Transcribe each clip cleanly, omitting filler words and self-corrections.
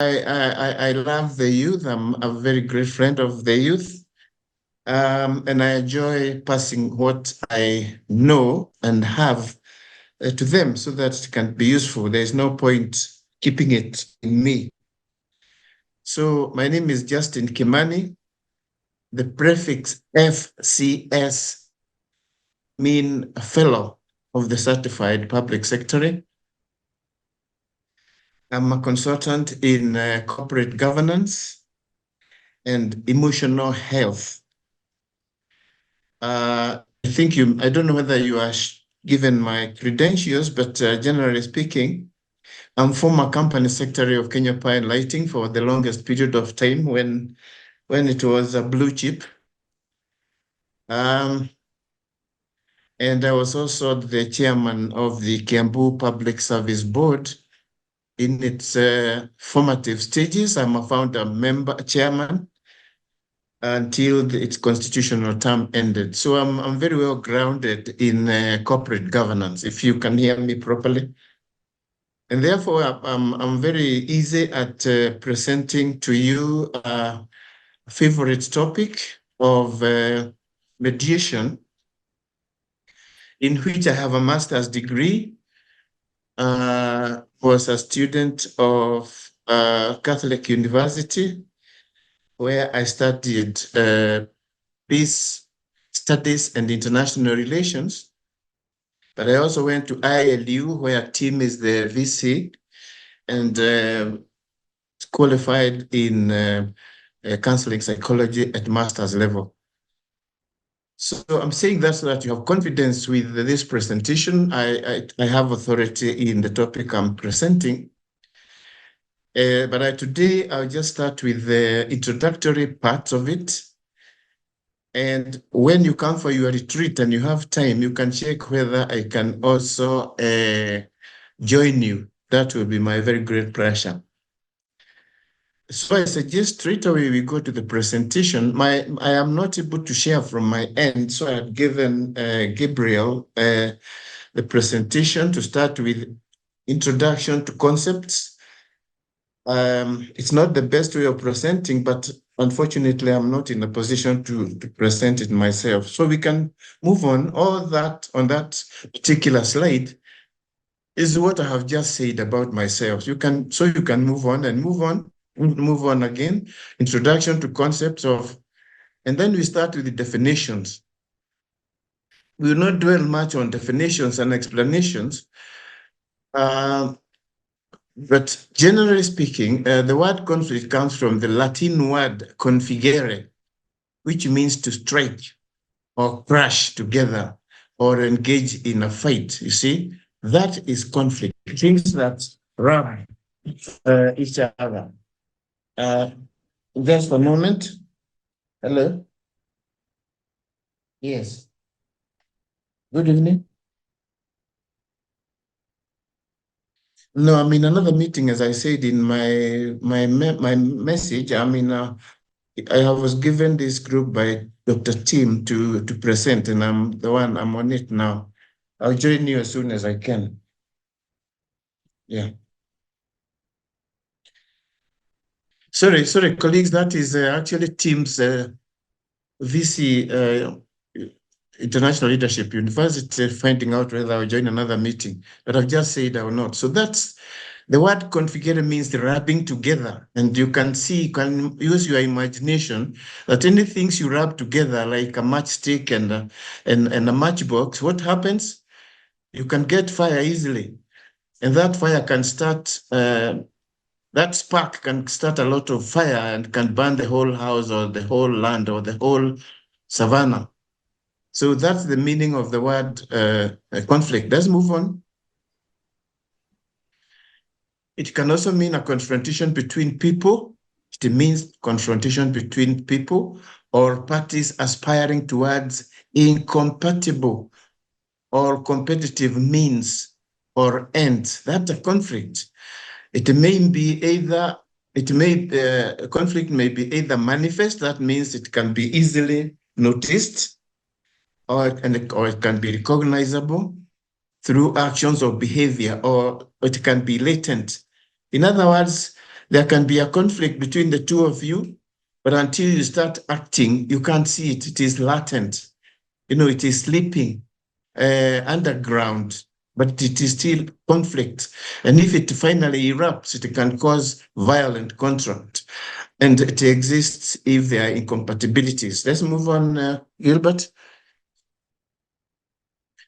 I love the youth. I'm a very great friend of the youth. And I enjoy passing what I know and have to them so that it can be useful. There's no point keeping it in me. So my name is Justin Kimani. The prefix FCS mean fellow of the Certified Public Secretary. I'm a consultant in corporate governance and emotional health. I don't know whether you are given my credentials, but generally speaking, I'm former company secretary of Kenya Power and Lighting for the longest period of time when it was a blue chip. And I was also the chairman of the Kiambu Public Service Board in its formative stages. I'm a founder chairman until its constitutional term ended. So I'm very well grounded in corporate governance, if you can hear me properly. And therefore, I'm very easy at presenting to you a favorite topic of mediation, in which I have a master's degree, was a student of Catholic University, where I studied peace studies and international relations. But I also went to ILU, where Tim is the VC, and qualified in counseling psychology at master's level. So I'm saying that so that you have confidence with this presentation. I have authority in the topic I'm presenting. But today I'll just start with the introductory parts of it. And when you come for your retreat and you have time, you can check whether I can also join you. That will be my very great pleasure. So I suggest straight away we go to the presentation. I am not able to share from my end, so I have given Gabriel the presentation to start with introduction to concepts. It's not the best way of presenting, but unfortunately, I'm not in a position to present it myself. So we can move on. All that on that particular slide is what I have just said about myself. You can move on and move on again. Introduction to concepts of, and then we start with the definitions. We will not dwell much on definitions and explanations. But generally speaking, the word conflict comes from the Latin word configere, which means to strike or crash together or engage in a fight. You see, that is conflict, things that rub each other. Just a moment. Hello? Yes. Good evening. No, I'm in another meeting, as I said in my message. I was given this group by Dr. Tim to present, and I'm on it now. I'll join you as soon as I can. Yeah. Sorry, colleagues, that is actually Tim's VC International Leadership University finding out whether I'll join another meeting, but I've just said I will not. So that's the word configure means the rubbing together, and you can use your imagination that any things you rub together, like a matchstick and a matchbox, what happens? You can get fire easily, and that fire can start. That spark can start a lot of fire and can burn the whole house or the whole land or the whole savannah. So that's the meaning of the word conflict. Let's move on. It can also mean a confrontation between people. It means confrontation between people or parties aspiring towards incompatible or competitive means or ends. That's a conflict. Conflict may be either manifest, that means it can be easily noticed, or it can be recognizable through actions or behavior, or it can be latent. In other words, There can be a conflict between the two of you, but until you start acting, you can't see it. It is latent. It is sleeping underground, but it is still conflict. And if it finally erupts, it can cause violent conflict. And it exists if there are incompatibilities. Let's move on, Gilbert.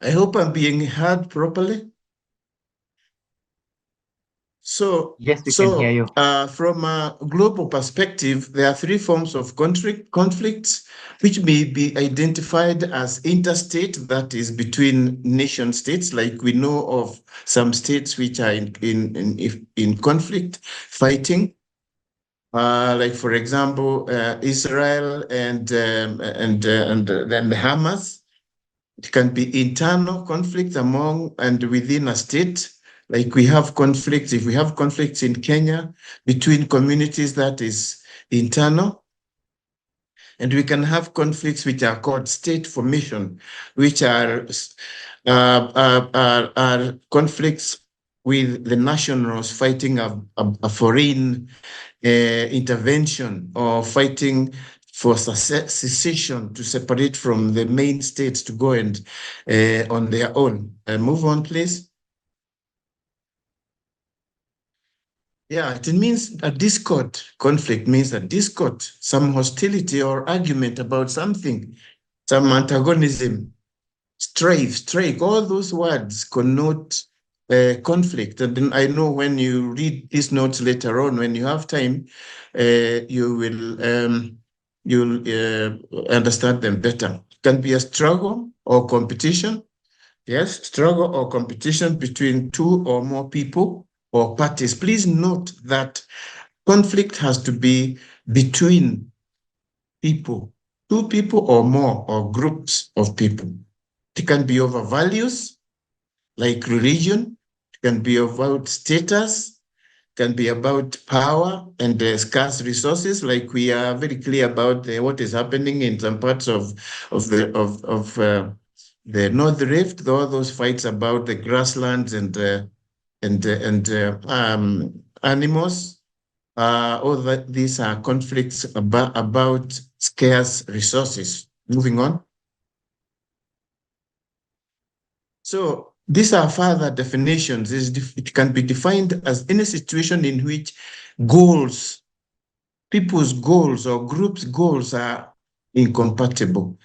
I hope I'm being heard properly. So, Yes, we can hear you. from a global perspective, there are three forms of conflicts, which may be identified as interstate, that is between nation states, like we know of some states which are in conflict, fighting, like for example, Israel and then Hamas. It can be internal conflict among and within a state. Like we have conflicts, if we have conflicts in Kenya between communities, that is internal. And we can have conflicts which are called state formation, which are conflicts with the nationals fighting a foreign intervention or fighting for secession to separate from the main states to go and on their own. Move on, please. Yeah, it means a discord. Conflict means a discord, some hostility or argument about something, some antagonism, strife, all those words connote conflict. And then I know when you read these notes later on, when you have time, you'll understand them better. It can be a struggle or competition. Yes, struggle or competition between two or more people or parties. Please note that conflict has to be between people, two people or more, or groups of people. It can be over values like religion, it can be about status, it can be about power and scarce resources, like we are very clear about what is happening in some parts of the North Rift, all those fights about the grasslands and animals. All that these are conflicts about scarce resources. Moving on. So these are further definitions. It can be defined as any situation in which goals, people's goals or groups' goals are incompatible.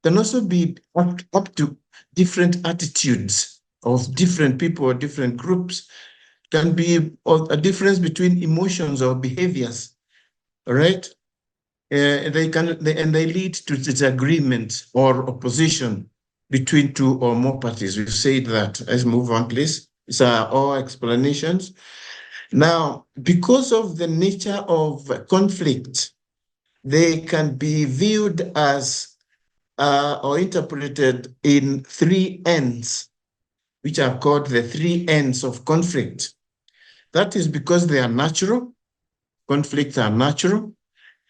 Can also be up to different attitudes of different people or different groups. Can be a difference between emotions or behaviors. All right. They lead to disagreement or opposition between two or more parties. We've said that. Let's move on, please. These are all explanations. Now, because of the nature of conflict, they can be viewed as or interpreted in three ends, which are called the three ends of conflict. That is because they are natural. Conflicts are natural.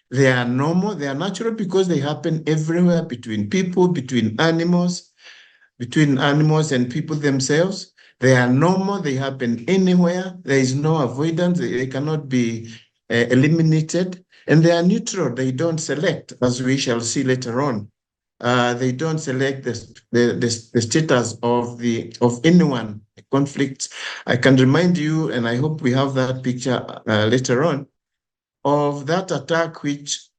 They are normal. They are natural because they happen everywhere between people, between animals and people themselves. They are normal. They happen anywhere. There is no avoidance. They cannot be eliminated. And they are neutral. They don't select, as we shall see later on. They don't select the status of anyone. Conflicts. I can remind you, and I hope we have that picture later on, of that attack which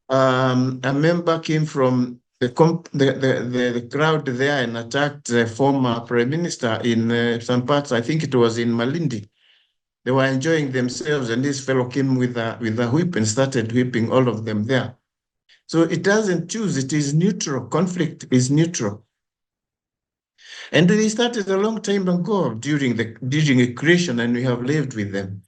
a member came from the crowd there and attacked the former prime minister in some parts. I think it was in Malindi. They were enjoying themselves, and this fellow came with a whip and started whipping all of them there. So it doesn't choose, it is neutral. Conflict is neutral. And they started a long time ago during a creation, and we have lived with them.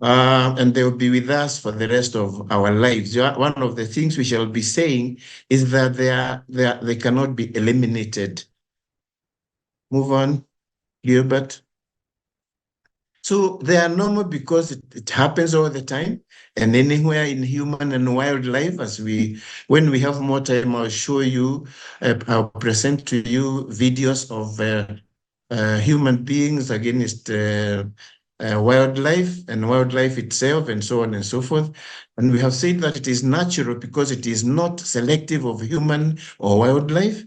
And they will be with us for the rest of our lives. One of the things we shall be saying is that they cannot be eliminated. Move on, Gilbert. So they are normal because it happens all the time and anywhere in human and wildlife. When we have more time, I'll show you, I'll present to you videos of human beings against wildlife and wildlife itself and so on and so forth. And we have said that it is natural because it is not selective of human or wildlife,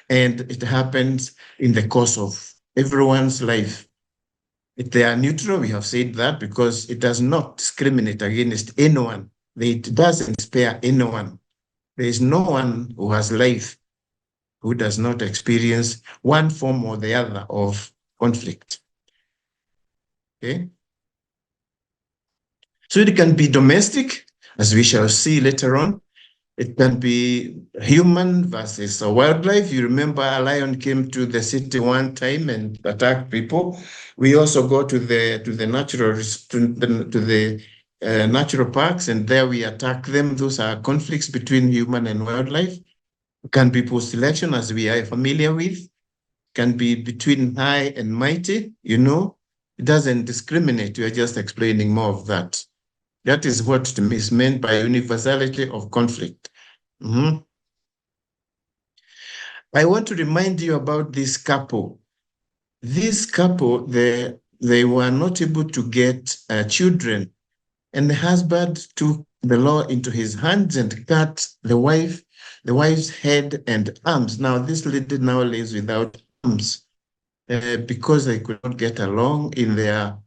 and it happens in the course of everyone's life. If they are neutral, we have said that because it does not discriminate against anyone. It doesn't spare anyone. There is no one who has life who does not experience one form or the other of conflict. Okay? So it can be domestic, as we shall see later on. It can be human versus a wildlife. You remember a lion came to the city one time and attacked people. We also go to the natural parks, and there we attack them. Those are conflicts between human and wildlife. Can be post selection, as we are familiar with. Can be between high and mighty. It doesn't discriminate. We are just explaining more of that. That is what is meant by universality of conflict. Mm-hmm. I want to remind you about this couple. This couple, they were not able to get children, and the husband took the law into his hands and cut the wife's head and arms. Now, this lady now lives without arms because they could not get along in their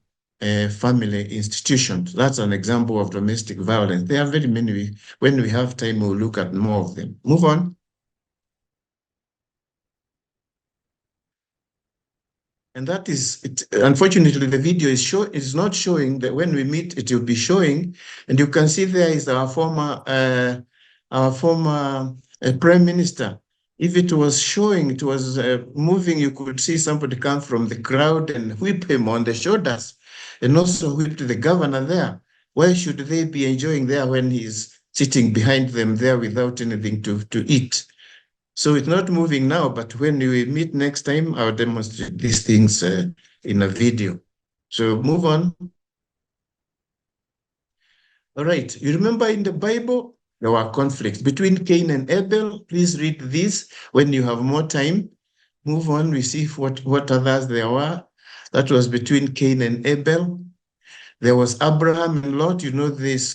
family institutions. That's an example of domestic violence. There are very many. When we have time, we'll look at more of them. Move on. And that is it. Unfortunately, the video is not showing that. When we meet, it will be showing, and you can see there is our former prime minister. If it was showing, it was moving, you could see somebody come from the crowd and whip him on the shoulders, and also whip the governor there. Why should they be enjoying there when he's sitting behind them there without anything to eat? So it's not moving now, but when we meet next time, I'll demonstrate these things in a video. So move on. All right. You remember in the Bible, there were conflicts between Cain and Abel. Please read this when you have more time. Move on. We see what others there were. That was between Cain and Abel. There was Abraham and Lot. This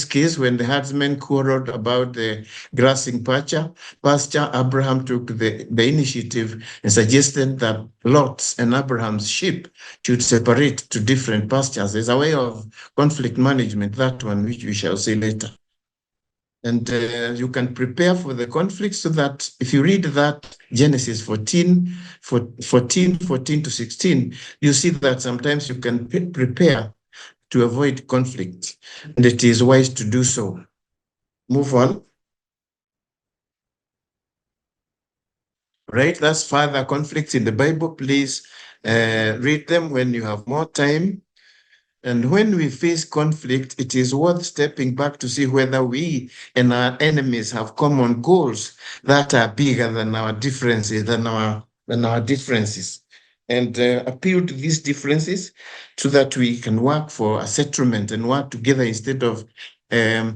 case when the herdsmen quarreled about the grassing pasture. Abraham took the initiative and suggested that Lot's and Abraham's sheep should separate to different pastures. There's a way of conflict management, that one, which we shall see later. And you can prepare for the conflict so that if you read that Genesis 14 to 16, you see that sometimes you can prepare to avoid conflict, and it is wise to do so. Move on. Right, that's further conflicts in the Bible. Please read them when you have more time. And when we face conflict, it is worth stepping back to see whether we and our enemies have common goals that are bigger than our differences, and appeal to these differences so that we can work for a settlement and work together instead of later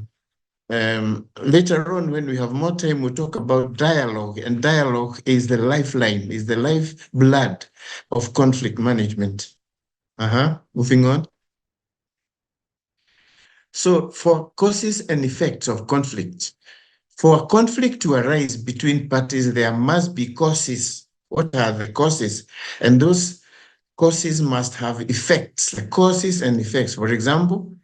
on, when we have more time, we'll talk about dialogue, and dialogue is the lifeline, is the lifeblood of conflict management. Moving on. So for causes and effects of conflict, for a conflict to arise between parties, there must be causes. What are the causes? And those causes must have effects, like causes and effects. For example,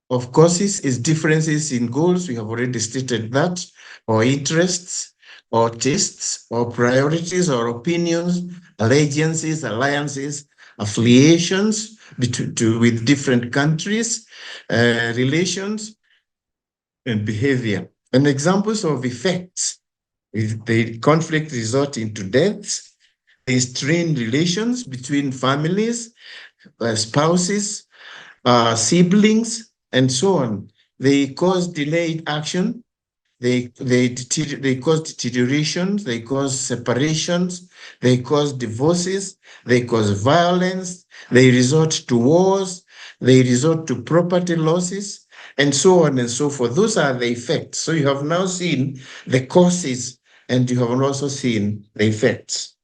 of causes is differences in goals. We have already stated that, or interests, or tastes, or priorities, or opinions, allegiances, alliances, affiliations with different countries, relations, and behavior. And examples of effects is the conflict resulting to deaths, the strained relations between families, spouses, siblings, and so on. They cause delayed action. They cause deteriorations. They cause separations. They cause divorces. They cause violence. They resort to wars. They resort to property losses, and so on and so forth. Those are the effects. So you have now seen the causes, and you have also seen the effects.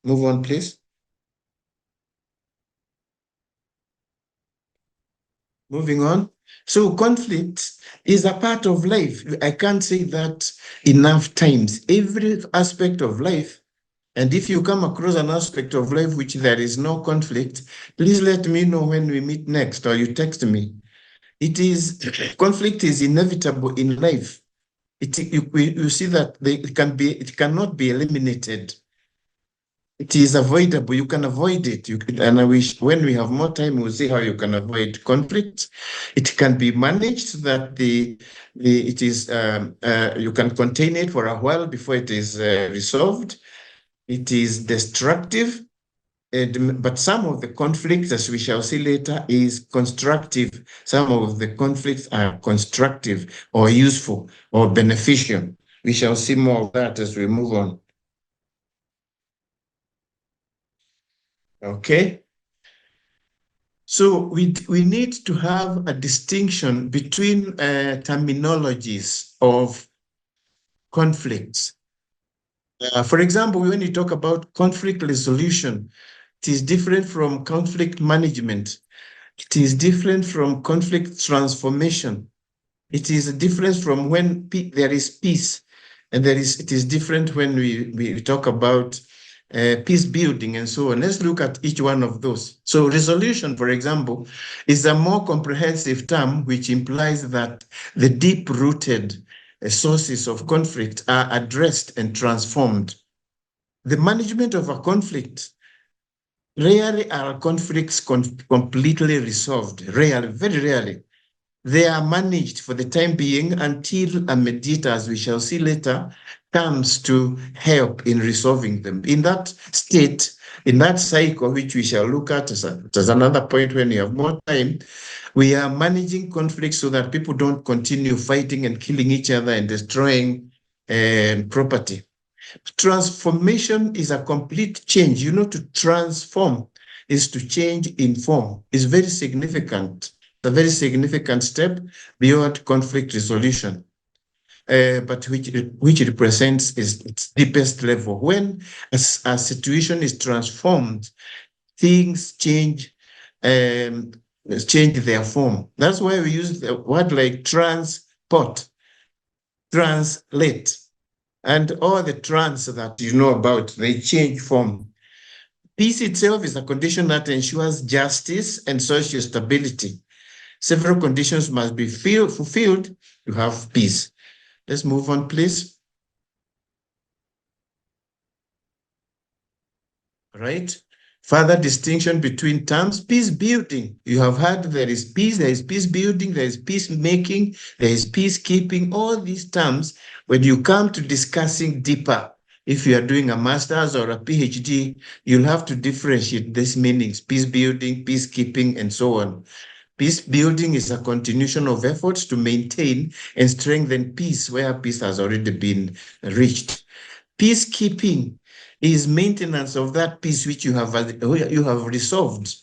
Move on, please. Moving on. So conflict is a part of life. I can't say that enough times. Every aspect of life. And if you come across an aspect of life which there is no conflict, please let me know when we meet next, or you text me. It is conflict is inevitable in life. You see that it cannot be eliminated. It is avoidable. You can avoid it. And I wish when we have more time, we'll see how you can avoid conflict. It can be managed so that it is you can contain it for a while before it is resolved. It is destructive, but some of the conflicts, as we shall see later, is constructive. Some of the conflicts are constructive or useful or beneficial. We shall see more of that as we move on. Okay. So we need to have a distinction between terminologies of conflicts. For example, when you talk about conflict resolution, it is different from conflict management. It is different from conflict transformation. It is a difference from when there is peace, and it is different when we talk about peace building and so on. Let's look at each one of those. So resolution, for example, is a more comprehensive term which implies that the deep-rooted sources of conflict are addressed and transformed. The management of a conflict, rarely are conflicts completely resolved, rarely, very rarely. They are managed for the time being until a mediator, as we shall see later, comes to help in resolving them. In that state, in that cycle, which we shall look at as another point when we have more time, we are managing conflicts so that people don't continue fighting and killing each other and destroying property. Transformation is a complete change. To transform is to change in form. It's very significant. A very significant step beyond conflict resolution, but which represents its deepest level. When a situation is transformed, things change their form. That's why we use the word like transport, translate, and all the trans that you know about, they change form. Peace itself is a condition that ensures justice and social stability. Several conditions must be fulfilled to have peace. Let's move on, please. All right. Further distinction between terms, peace building. You have heard there is peace building, there is peacemaking, there is peacekeeping. All these terms, when you come to discussing deeper, if you are doing a master's or a PhD, you'll have to differentiate these meanings, peace building, peacekeeping, and so on. Peace building is a continuation of efforts to maintain and strengthen peace where peace has already been reached. Peacekeeping is maintenance of that peace which you have resolved.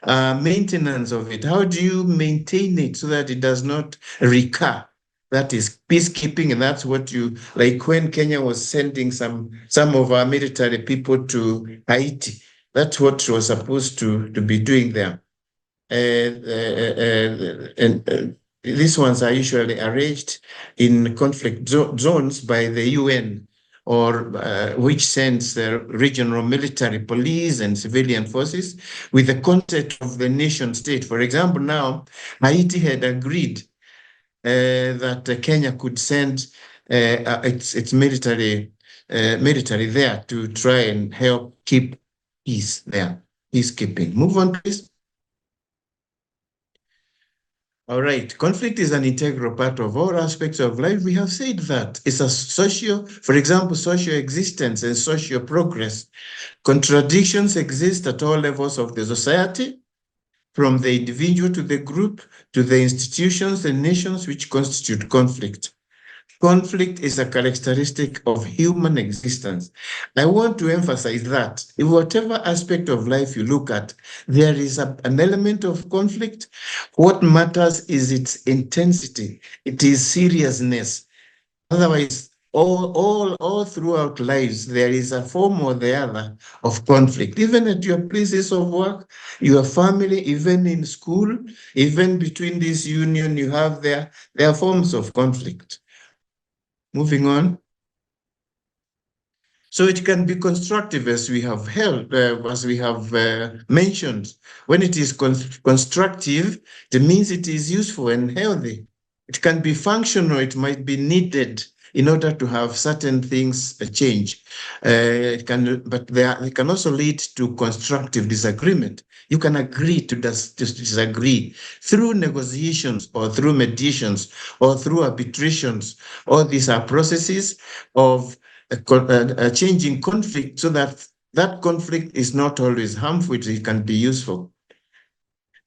Maintenance of it. How do you maintain it so that it does not recur? That is peacekeeping, and that's what like when Kenya was sending some of our military people to Haiti. That's what was supposed to be doing there. And these ones are usually arranged in conflict zones by the UN, or which sends the regional military police and civilian forces with the concept of the nation state. For example, now Haiti had agreed that Kenya could send its military there to try and help keep peace there, peacekeeping. Move on, please. All right. Conflict is an integral part of all aspects of life. We have said that it's for example, social existence and social progress. Contradictions exist at all levels of the society, from the individual to the group to the institutions and nations which constitute conflict. Conflict is a characteristic of human existence. I want to emphasize that in whatever aspect of life you look at, there is an element of conflict. What matters is its intensity, it is seriousness. Otherwise, all throughout lives, there is a form or the other of conflict, even at your places of work, your family, even in school, even between this union you have there are forms of conflict. Moving on. So it can be constructive, as we have mentioned. When it is constructive, it means it is useful and healthy. It can be functional. It might be needed in order to have certain things change. It can also lead to constructive disagreement. You can agree to disagree through negotiations or through mediations or through arbitrations. All these are processes of a changing conflict, so that that conflict is not always harmful, it can be useful.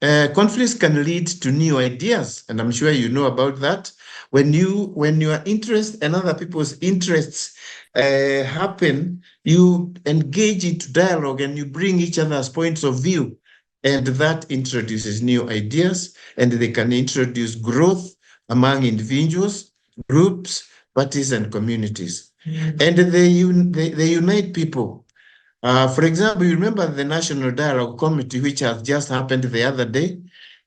Conflicts can lead to new ideas, and I'm sure you know about that. When your interest and other people's interests happen, you engage into dialogue and you bring each other's points of view, and that introduces new ideas, and they can introduce growth among individuals, groups, parties, and communities. And they unite people. For example, you remember the National Dialogue Committee, which has just happened the other day.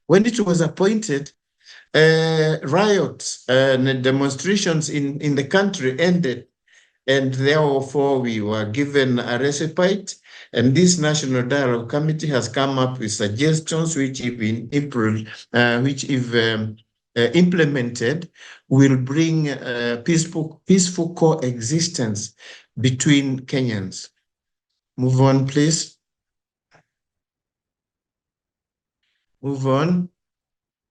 When it was appointed, riots and demonstrations in the country ended, and therefore we were given a respite. And this National Dialogue Committee has come up with suggestions which, if implemented, will bring peaceful coexistence between Kenyans. Move on, please. Move on.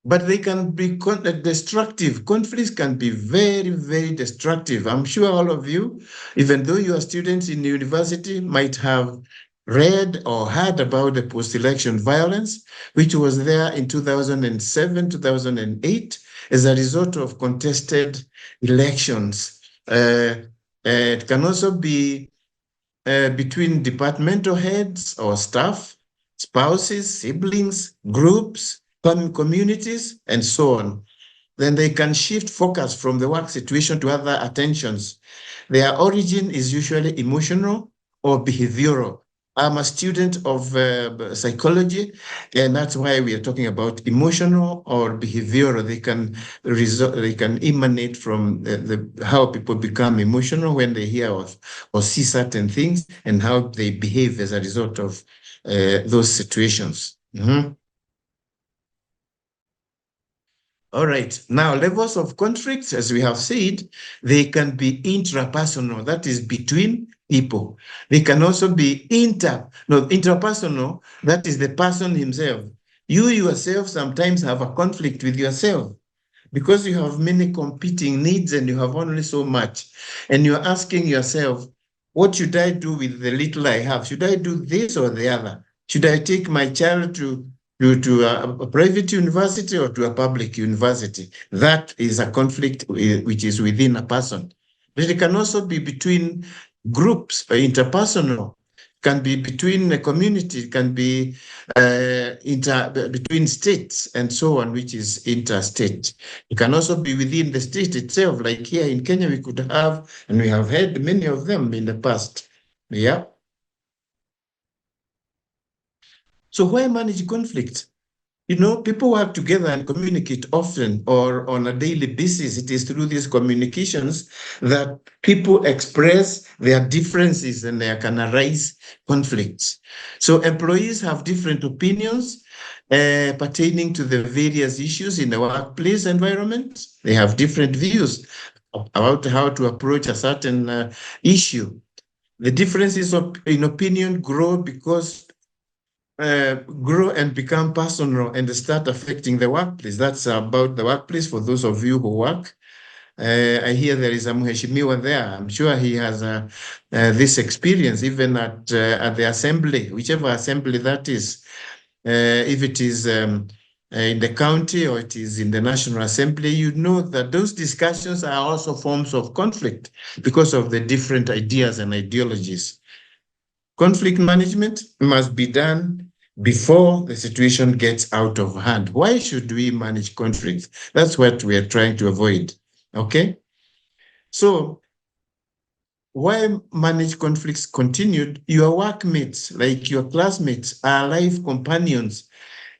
But they can be destructive. Conflicts can be very, very destructive. I'm sure all of you, even though you are students in university, might have read or heard about the post-election violence, which was there in 2007, 2008, as a result of contested elections. It can also be between departmental heads or staff, spouses, siblings, groups, communities, and so on. Then they can shift focus from the work situation to other attentions. Their origin is usually emotional or behavioral. I'm a student of psychology, and that's why we are talking about emotional or behavioral. They can emanate from how people become emotional when they hear or see certain things, and how they behave as a result of those situations. Mm-hmm. All right. Now, levels of conflicts, as we have said, they can be intrapersonal, that is between people. They can also be interpersonal, that is the person himself. You yourself sometimes have a conflict with yourself because you have many competing needs and you have only so much. And you're asking yourself, what should I do with the little I have? Should I do this or the other? Should I take my child to a private university or to a public university? That is a conflict which is within a person. But it can also be between groups, interpersonal, can be between a community, can be between states and so on, which is interstate. It can also be within the state itself, like here in Kenya, we could have, and we have had many of them in the past. Yeah. So why manage conflict? You know, people work together and communicate often or on a daily basis. It is through these communications that people express their differences and there can arise conflicts. So employees have different opinions pertaining to the various issues in the workplace environment. They have different views about how to approach a certain issue. The differences in opinion grow and become personal and start affecting the workplace. That's about the workplace for those of you who work. I hear there is a Mheshimiwa there. I'm sure he has this experience even at the assembly, whichever assembly that is. If it is in the county or it is in the National Assembly, you know that those discussions are also forms of conflict because of the different ideas and ideologies. Conflict management must be done before the situation gets out of hand. Why should we manage conflicts? That's what we are trying to avoid. Okay? So why manage conflicts continued? Your workmates, like your classmates, are life companions.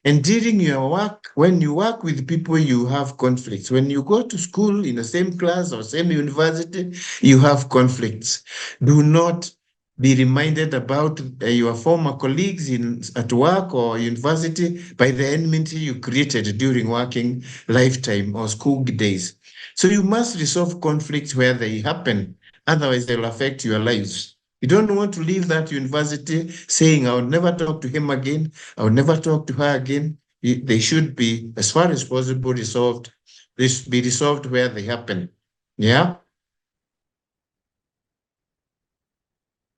And during your work, when you work with people, you have conflicts. When you go to school in the same class or same university, you have conflicts. Do not be reminded about your former colleagues at work or university by the enmity you created during working lifetime or school days. So you must resolve conflicts where they happen. Otherwise, they'll affect your lives. You don't want to leave that university saying, I'll never talk to him again. I'll never talk to her again. They should be, as far as possible, resolved. They should be resolved where they happen. Yeah.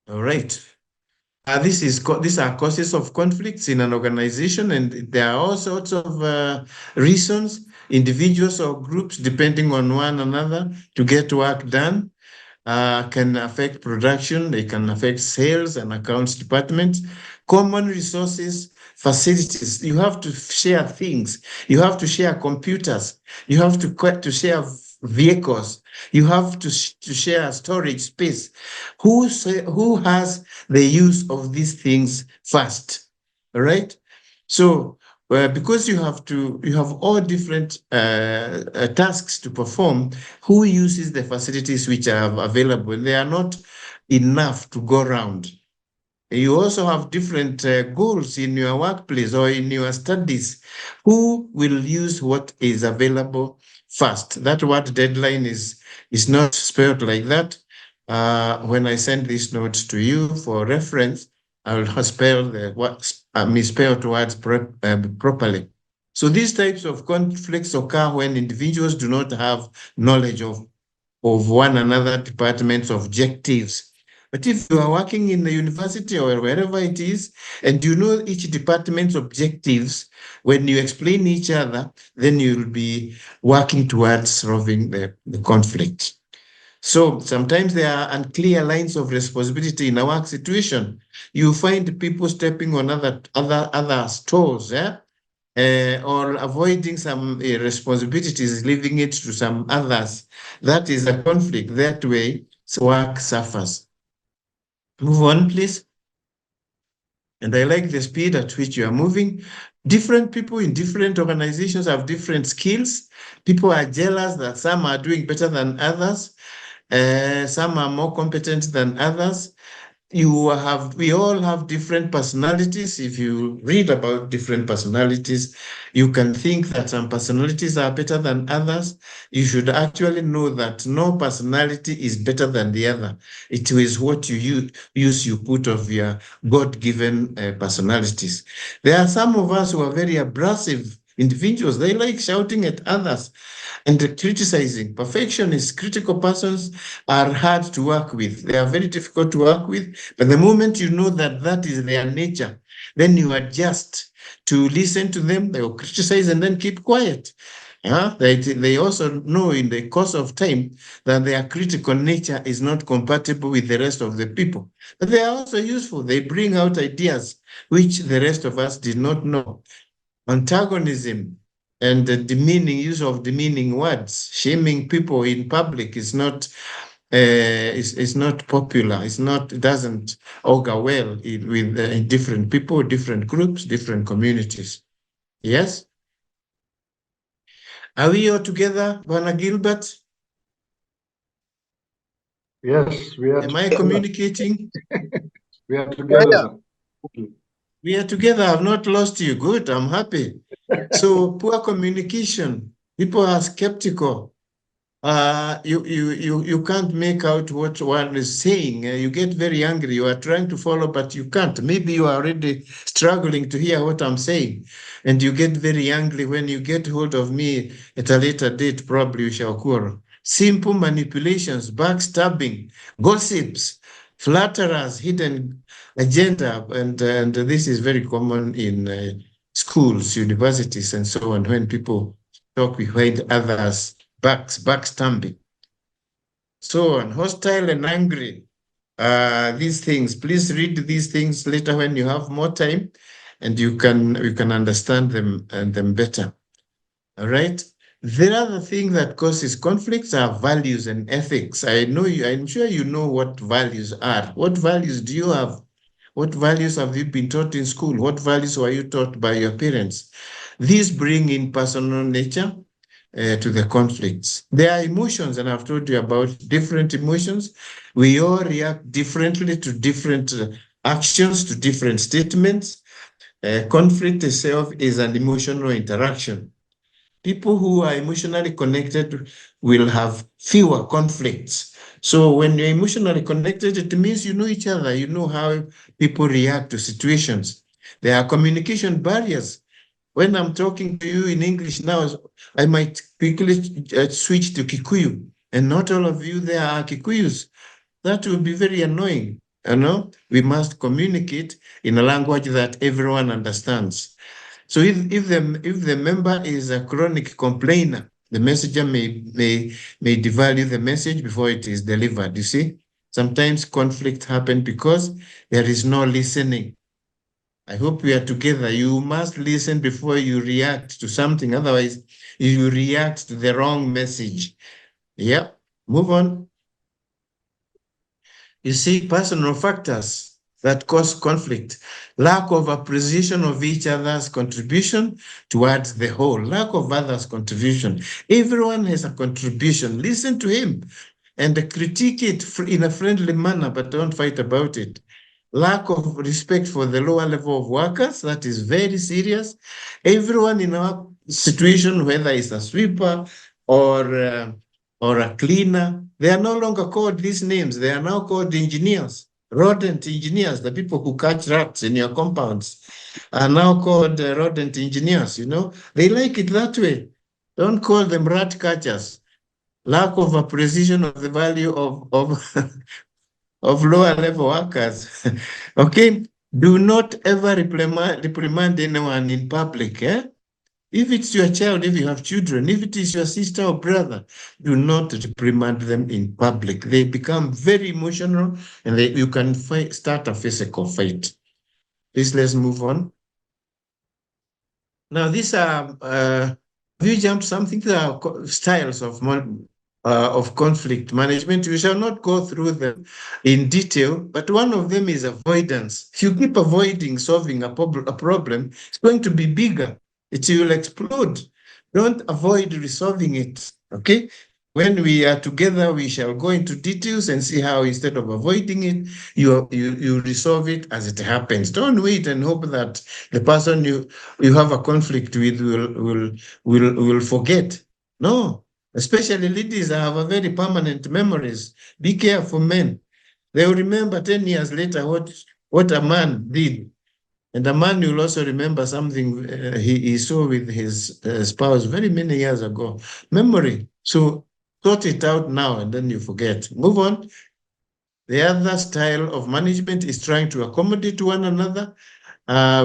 All right. These are causes of conflicts in an organization, and there are all sorts of reasons, individuals or groups, depending on one another, to get work done. Can affect production, they can affect sales and accounts departments, common resources, facilities. You have to share things. You have to share computers. You have to share vehicles. You have to share storage space. Who has the use of these things first? All right. So because you have all different tasks to perform, who uses the facilities which are available? They are not enough to go around. You also have different goals in your workplace or in your studies. Who will use what is available first? That word deadline is not spelled like that. When I send these notes to you for reference, I will spell the misspelled words properly. So these types of conflicts occur when individuals do not have knowledge of one another department's objectives. But if you are working in the university or wherever it is, and you know each department's objectives, when you explain each other, then you'll be working towards solving the conflict. So sometimes there are unclear lines of responsibility in a work situation. You find people stepping on other toes, yeah? Or avoiding some responsibilities, leaving it to some others. That is a conflict. That way, work suffers. Move on, please. And I like the speed at which you are moving. Different people in different organizations have different skills. People are jealous that some are doing better than others. Some are more competent than others. We all have different personalities. If you read about different personalities, you can think that some personalities are better than others. You should actually know that no personality is better than the other. It is what you put of your God-given personalities. There are some of us who are very abrasive individuals. They like shouting at others and criticizing. Perfectionists, critical persons are hard to work with. They are very difficult to work with. But the moment you know that that is their nature, then you adjust to listen to them. They will criticize and then keep quiet. They also know in the course of time that their critical nature is not compatible with the rest of the people. But they are also useful. They bring out ideas which the rest of us did not know. Antagonism and the use of demeaning words, shaming people in public is not popular. It doesn't augur well with different people, different groups, different communities. Yes? Are we all together, Bwana Gilbert? Yes, we are. Am I communicating? We are together, sir. Okay. We are together. I've not lost you. Good. I'm happy. So poor communication. People are skeptical. You can't make out what one is saying. You get very angry. You are trying to follow, but you can't. Maybe you are already struggling to hear what I'm saying, and you get very angry. When you get hold of me at a later date, probably we shall quarrel. Simple manipulations, backstabbing, gossips, flatterers, hidden agenda, and this is very common in schools, universities, and so on. When people talk behind others' backstabbing, so on, hostile and angry. These things, please read these things later when you have more time, and you can understand them better. All right. The other thing that causes conflicts are values and ethics. I'm sure you know what values are. What values do you have? What values have you been taught in school? What values were you taught by your parents? These bring in personal nature to the conflicts. There are emotions, and I've told you about different emotions. We all react differently to different actions, to different statements. Conflict itself is an emotional interaction. People who are emotionally connected will have fewer conflicts. So when you're emotionally connected, it means you know each other, you know how people react to situations. There are communication barriers. When I'm talking to you in English now, I might quickly switch to Kikuyu, and not all of you there are Kikuyus. That will be very annoying. You know, we must communicate in a language that everyone understands. So if the member is a chronic complainer, the messenger may devalue the message before it is delivered. You see, sometimes conflict happen because there is no listening. I hope we are together. You must listen before you react to something. Otherwise, you react to the wrong message. Yeah, move on. You see, personal factors that cause conflict, lack of appreciation of each other's contribution towards the whole, lack of others' contribution. Everyone has a contribution. Listen to him and critique it in a friendly manner, but don't fight about it. Lack of respect for the lower level of workers, that is very serious. Everyone in our situation, whether it's a sweeper or or a cleaner, they are no longer called these names. They are now called engineers, rodent engineers. The people who catch rats in your compounds are now called rodent engineers. You know, they like it that way. Don't call them rat catchers. Lack of appreciation of the value of of lower level workers. Okay, do not ever reprimand anyone in public. If it's your child, if you have children, if it is your sister or brother, do not reprimand them in public. They become very emotional and you can start a physical fight. Please, let's move on. Now, these are, have you jumped something? These are styles of conflict management. We shall not go through them in detail, but one of them is avoidance. If you keep avoiding solving a problem, it's going to be bigger. It will explode. Don't avoid resolving it, okay? When we are together, we shall go into details and see how instead of avoiding it, you resolve it as it happens. Don't wait and hope that the person you have a conflict with will forget. No, especially ladies have a very permanent memories. Be careful, men. They will remember 10 years later what a man did. And a man will also remember something he saw with his spouse very many years ago. Memory. So sort it out now and then you forget. Move on. The other style of management is trying to accommodate one another.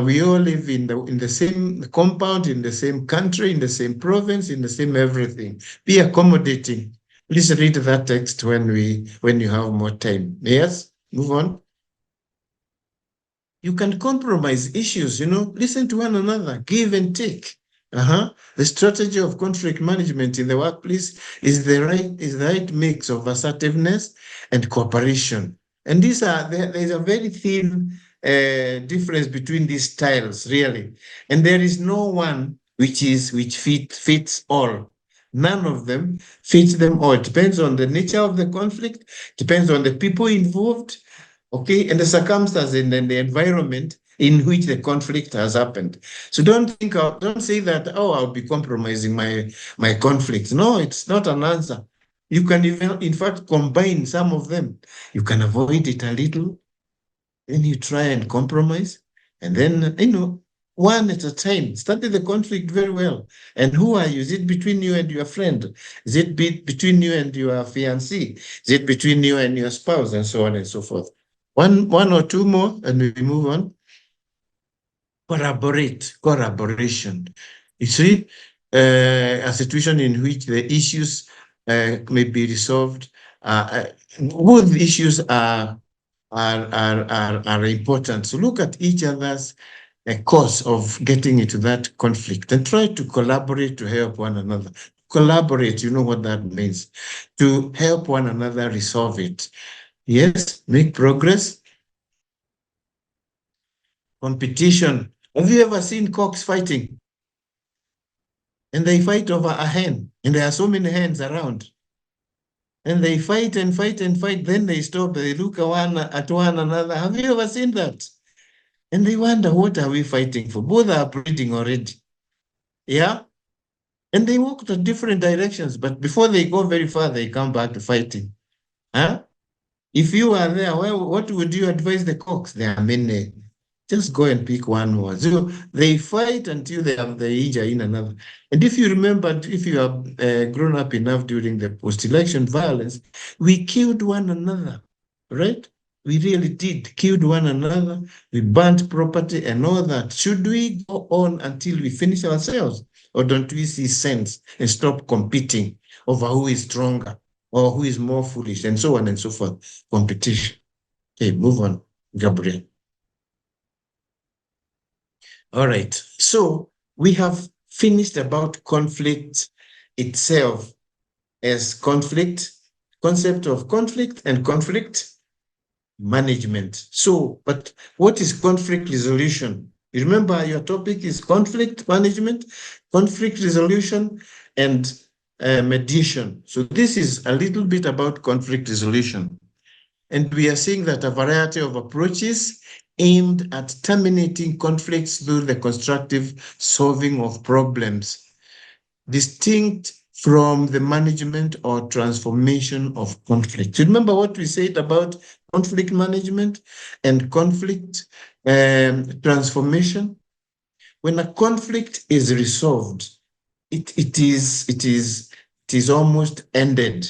We all live in the same compound, in the same country, in the same province, in the same everything. Be accommodating. Please read that text when you have more time. Yes, move on. You can compromise issues, listen to one another, give and take. The strategy of conflict management in the workplace is the right mix of assertiveness and cooperation. And there is a very thin difference between these styles, really. And there is no one which fits all. None of them fits them all. It depends on the nature of the conflict, depends on the people involved, okay, and the circumstances and the environment in which the conflict has happened. So don't say that, oh, I'll be compromising my conflicts. No, it's not an answer. You can even, in fact, combine some of them. You can avoid it a little, then you try and compromise, and then, one at a time. Study the conflict very well. And who are you? Is it between you and your friend? Is it between you and your fiancé? Is it between you and your spouse? And so on and so forth. One or two more, and we move on. Collaboration. You see, a situation in which the issues may be resolved. Both issues are important. So look at each other's cause of getting into that conflict and try to collaborate to help one another. collaborate, you know what that means, to help one another resolve it. Yes, make progress. Competition. Have you ever seen cocks fighting? And they fight over a hen, and there are so many hens around. And they fight and fight and fight. Then they stop. They look at one another. Have you ever seen that? And they wonder, what are we fighting for? Both are breeding already. Yeah? And they walk to different directions, but before they go very far, they come back to fighting. Huh? If you are there, well, what would you advise the cocks? There are many. Just go and pick one more. So they fight until they injure in another. And if you remember, if you have grown up enough during the post-election violence, we killed one another, right? We really did killed one another. We burnt property and all that. Should we go on until we finish ourselves? Or don't we see sense and stop competing over who is stronger or who is more foolish and so on and so forth? Competition. Okay, move on, Gabriel. All right. So we have finished about conflict itself as conflict, concept of conflict and conflict management. So, but what is conflict resolution? You remember your topic is conflict management, conflict resolution, and mediation. So this is a little bit about conflict resolution. And we are seeing that a variety of approaches aimed at terminating conflicts through the constructive solving of problems, distinct from the management or transformation of conflict. Remember what we said about conflict management and conflict transformation? When a conflict is resolved, it is almost ended.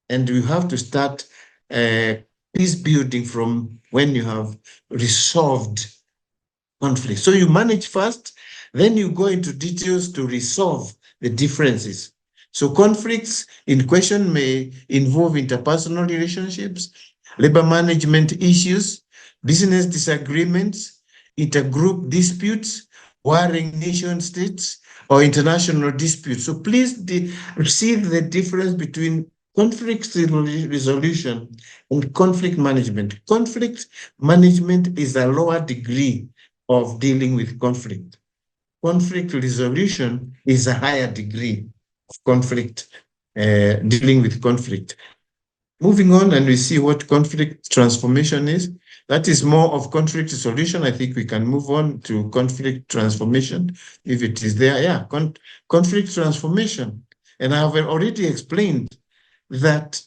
And you have to start peace building from when you have resolved conflict. So you manage first, then you go into details to resolve the differences. So conflicts in question may involve interpersonal relationships, labor management issues, business disagreements, intergroup disputes, warring nation states, or international disputes. So please see the difference between conflict resolution and conflict management. Conflict management is a lower degree of dealing with conflict. Conflict resolution is a higher degree of conflict, dealing with conflict. Moving on, and we see what conflict transformation is. That is more of conflict solution. I think we can move on to conflict transformation if it is there. Yeah, conflict transformation. And I have already explained that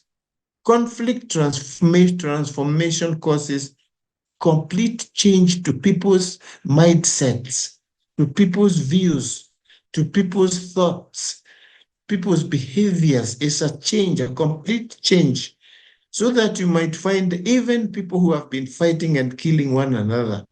conflict transformation causes complete change to people's mindsets, to people's views, to people's thoughts, people's behaviors. It's a change, a complete change, so that you might find even people who have been fighting and killing one another,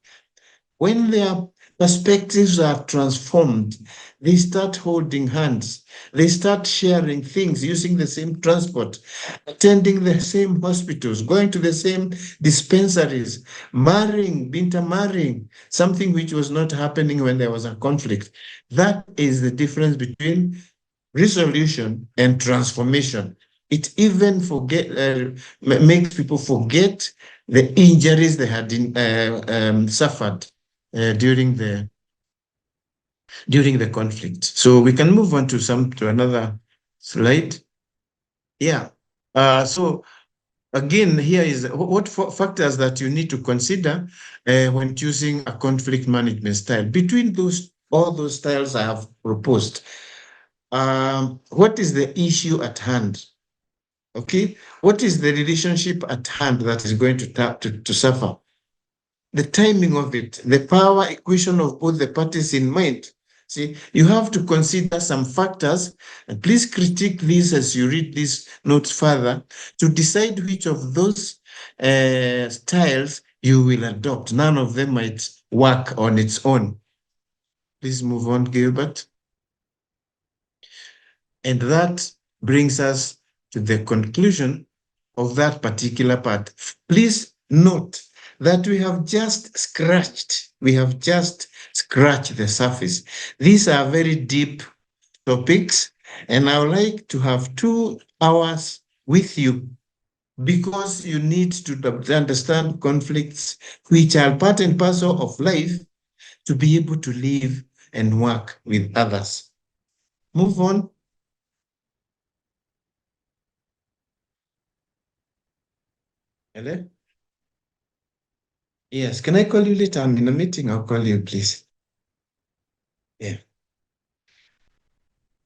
when their perspectives are transformed, they start holding hands, they start sharing things, using the same transport, attending the same hospitals, going to the same dispensaries, marrying, intermarrying, something which was not happening when there was a conflict. That is the difference between resolution and transformation. It even makes people forget the injuries they had suffered during the conflict. So we can move on to another slide. Yeah. So again, here is what factors that you need to consider when choosing a conflict management style. Between all those styles I have proposed, what is the issue at hand? Okay, what is the relationship at hand that is going to suffer? The timing of it, the power equation of both the parties in mind. See, you have to consider some factors, and please critique this as you read these notes further to decide which of those styles you will adopt. None of them might work on its own. Please move on, Gilbert. And that brings us to the conclusion of that particular part. Please note that we have just scratched the surface. These are very deep topics, And I would like to have 2 hours with you because you need to understand conflicts, which are part and parcel of life, to be able to live and work with others. Move on. Hello? Yes, can I call you later? I'm in a meeting. I'll call you, please. Yeah.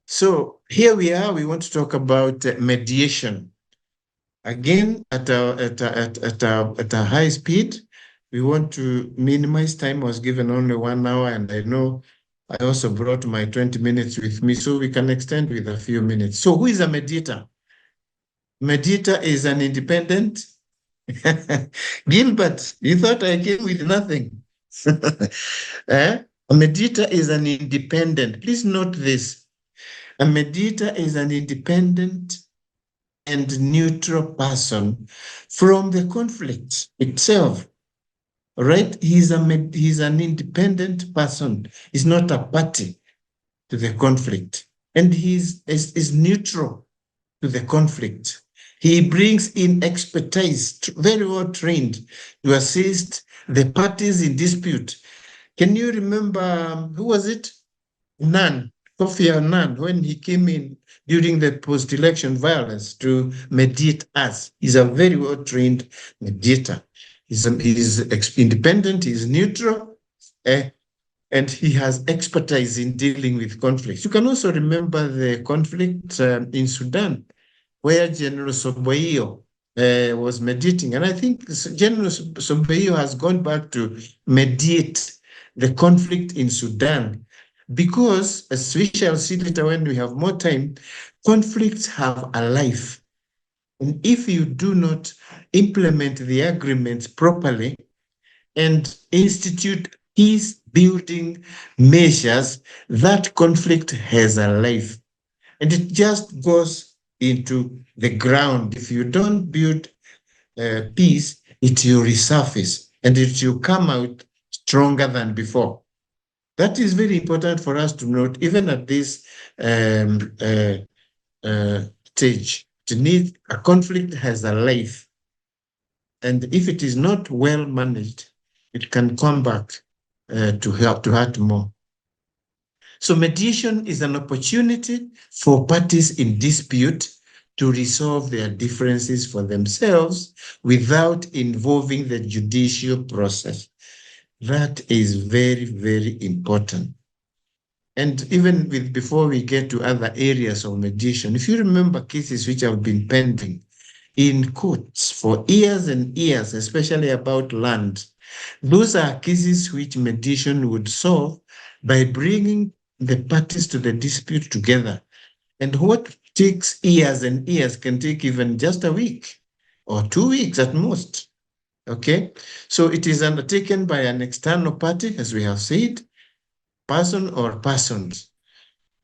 So here we are. We want to talk about mediation. Again, at a high speed, we want to minimize time. I was given only 1 hour, and I know I also brought my 20 minutes with me, so we can extend with a few minutes. So who is a mediator? Mediator is an independent. Gilbert, you thought I came with nothing. Eh? A mediator is an independent. Please note this. A mediator is an independent and neutral person from the conflict itself, right? He's an independent person. He's not a party to the conflict, and is neutral to the conflict. He brings in expertise, very well trained, to assist the parties in dispute. Can you remember, who was it? None. Kofi Annan, when he came in during the post-election violence to mediate us. He's a very well-trained mediator. He's independent, he's neutral, and he has expertise in dealing with conflicts. You can also remember the conflict in Sudan, where General Soboio was mediating. And I think General Soboio has gone back to mediate the conflict in Sudan because, as we shall see later when we have more time, conflicts have a life. And if you do not implement the agreements properly and institute peace-building measures, that conflict has a life. And it just goes into the ground. If you don't build peace, it will resurface and it will come out stronger than before. That is very important for us to note, even at this stage. A conflict has a life. And if it is not well managed, it can come back to hurt more. So mediation is an opportunity for parties in dispute to resolve their differences for themselves without involving the judicial process. That is very, very important. And even before we get to other areas of mediation, if you remember cases which have been pending in courts for years and years, especially about land, those are cases which mediation would solve by bringing the parties to the dispute together. And what takes years and years can take even just a week or 2 weeks at most. Okay, so it is undertaken by an external party, as we have said, person or persons,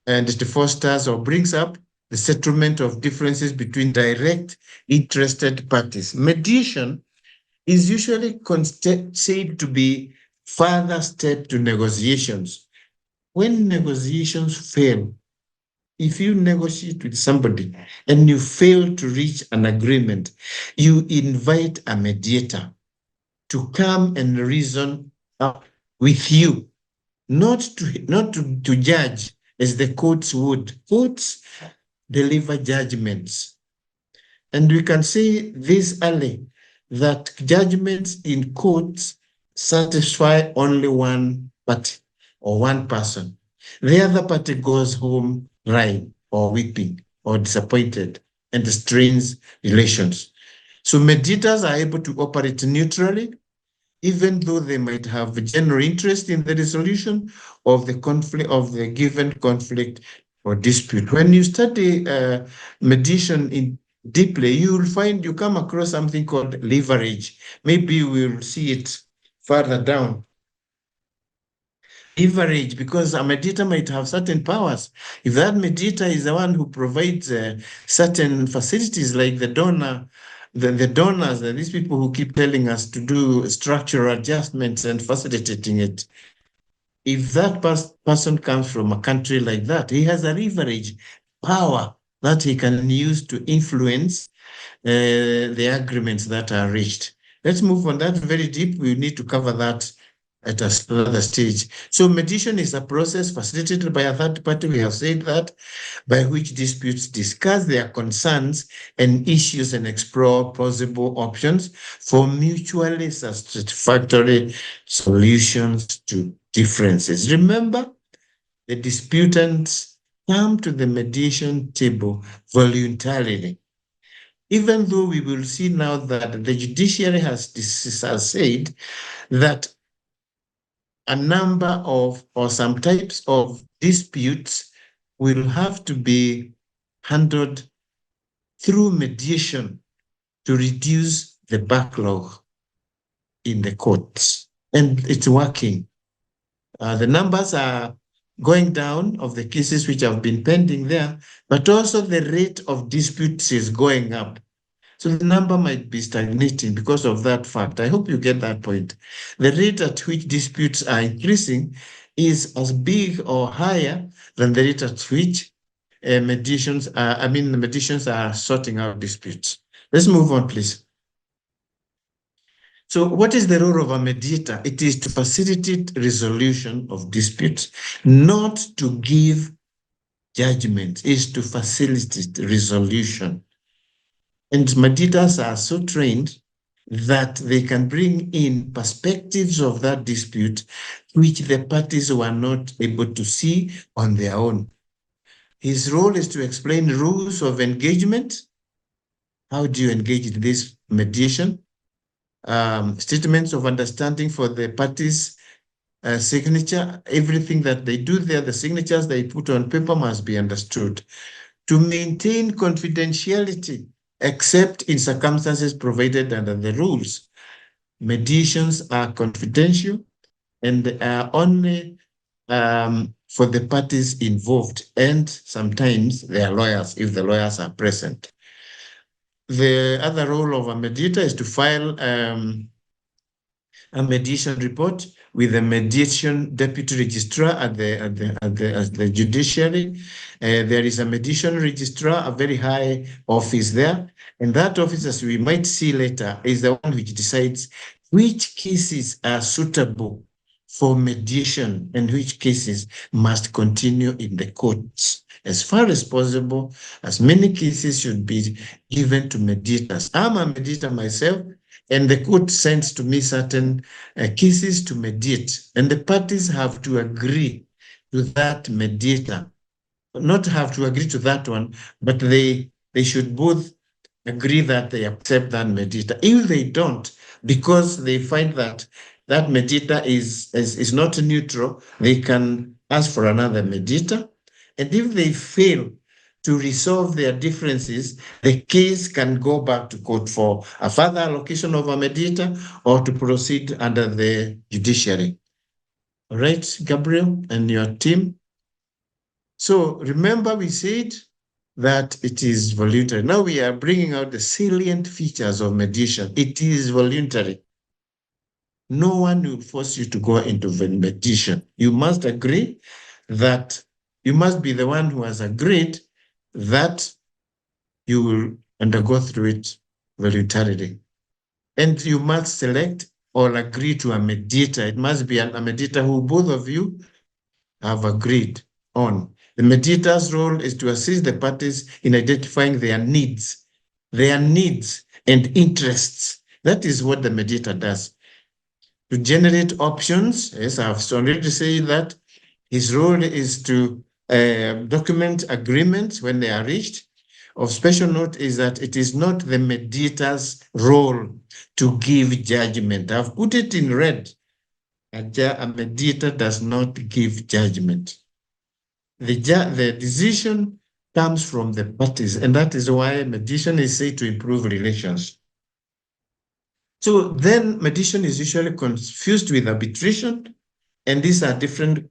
and it fosters or brings up the settlement of differences between direct interested parties. Mediation is usually said to be further step to negotiations. When negotiations fail, if you negotiate with somebody and you fail to reach an agreement, you invite a mediator to come and reason up with you, not to judge as the courts would. Courts deliver judgments. And we can say this early, that judgments in courts satisfy only one party or one person. The other party goes home crying or weeping or disappointed and strains relations. So mediators are able to operate neutrally, even though they might have a general interest in the resolution of the conflict, of the given conflict or dispute. When you study mediation deeply, you come across something called leverage. Maybe we'll see it further down. Leverage, because a mediator might have certain powers. If that mediator is the one who provides certain facilities like the donor, the donors, and these people who keep telling us to do structural adjustments and facilitating it, if that person comes from a country like that, he has a leverage power that he can use to influence the agreements that are reached. Let's move on. That's very deep. We need to cover that at another stage. So mediation is a process facilitated by a third party, we have said that, by which disputes discuss their concerns and issues and explore possible options for mutually satisfactory solutions to differences. Remember, the disputants come to the mediation table voluntarily. Even though we will see now that the judiciary has said that a number of or some types of disputes will have to be handled through mediation to reduce the backlog in the courts. And it's working. The numbers are going down of the cases which have been pending there, but also the rate of disputes is going up. So the number might be stagnating because of that fact. I hope you get that point. The rate at which disputes are increasing is as big or higher than the rate at which mediations are sorting out disputes. Let's move on, please. So what is the role of a mediator? It is to facilitate resolution of disputes, not to give judgment. It's to facilitate resolution. And mediators are so trained that they can bring in perspectives of that dispute which the parties were not able to see on their own. His role is to explain rules of engagement. How do you engage in this mediation? Statements of understanding for the parties' signature. Everything that they do there, the signatures they put on paper must be understood. To maintain confidentiality, except in circumstances provided under the rules. Mediations are confidential and are only for the parties involved and sometimes their lawyers, if the lawyers are present. The other role of a mediator is to file a mediation report with the mediation deputy registrar at the judiciary. There is a mediation registrar, a very high office there. And that office, as we might see later, is the one which decides which cases are suitable for mediation and which cases must continue in the courts. As far as possible, as many cases should be given to mediators. I'm a mediator myself, and the court sends to me certain cases to mediate, and the parties have to agree to that mediator. Not have to agree to that one, but they should both agree that they accept that mediator. If they don't, because they find that that mediator is not neutral, they can ask for another mediator. And if they fail to resolve their differences, the case can go back to court for a further allocation of a mediator or to proceed under the judiciary. All right, Gabriel and your team. So remember we said that it is voluntary. Now we are bringing out the salient features of mediation. It is voluntary. No one will force you to go into mediation. You must agree that you must be the one who has agreed that you will undergo through it voluntarily. And you must select or agree to a mediator. It must be a mediator who both of you have agreed on. The mediator's role is to assist the parties in identifying their needs and interests. That is what the mediator does. To generate options, yes, I've already said that. His role is to document agreements when they are reached. Of special note is that it is not the mediator's role to give judgment. I've put it in red. A mediator does not give judgment. The decision comes from the parties, and that is why mediation is said to improve relations. So then mediation is usually confused with arbitration, and these are different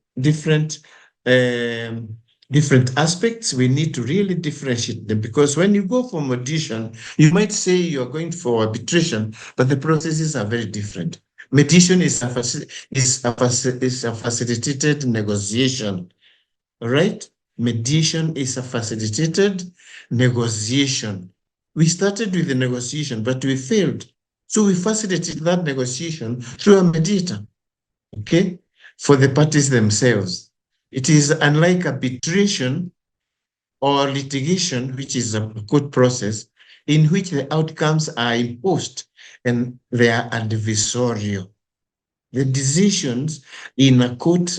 aspects. We need to really differentiate them, because when you go for mediation, you might say you're going for arbitration, but the processes are very different. Mediation is a facilitated negotiation, right? mediation is a facilitated negotiation. We started with the negotiation, but we failed. So we facilitated that negotiation through a mediator, okay, for the parties themselves. It is unlike arbitration or litigation, which is a court process, in which the outcomes are imposed and they are adversarial. The decisions in a court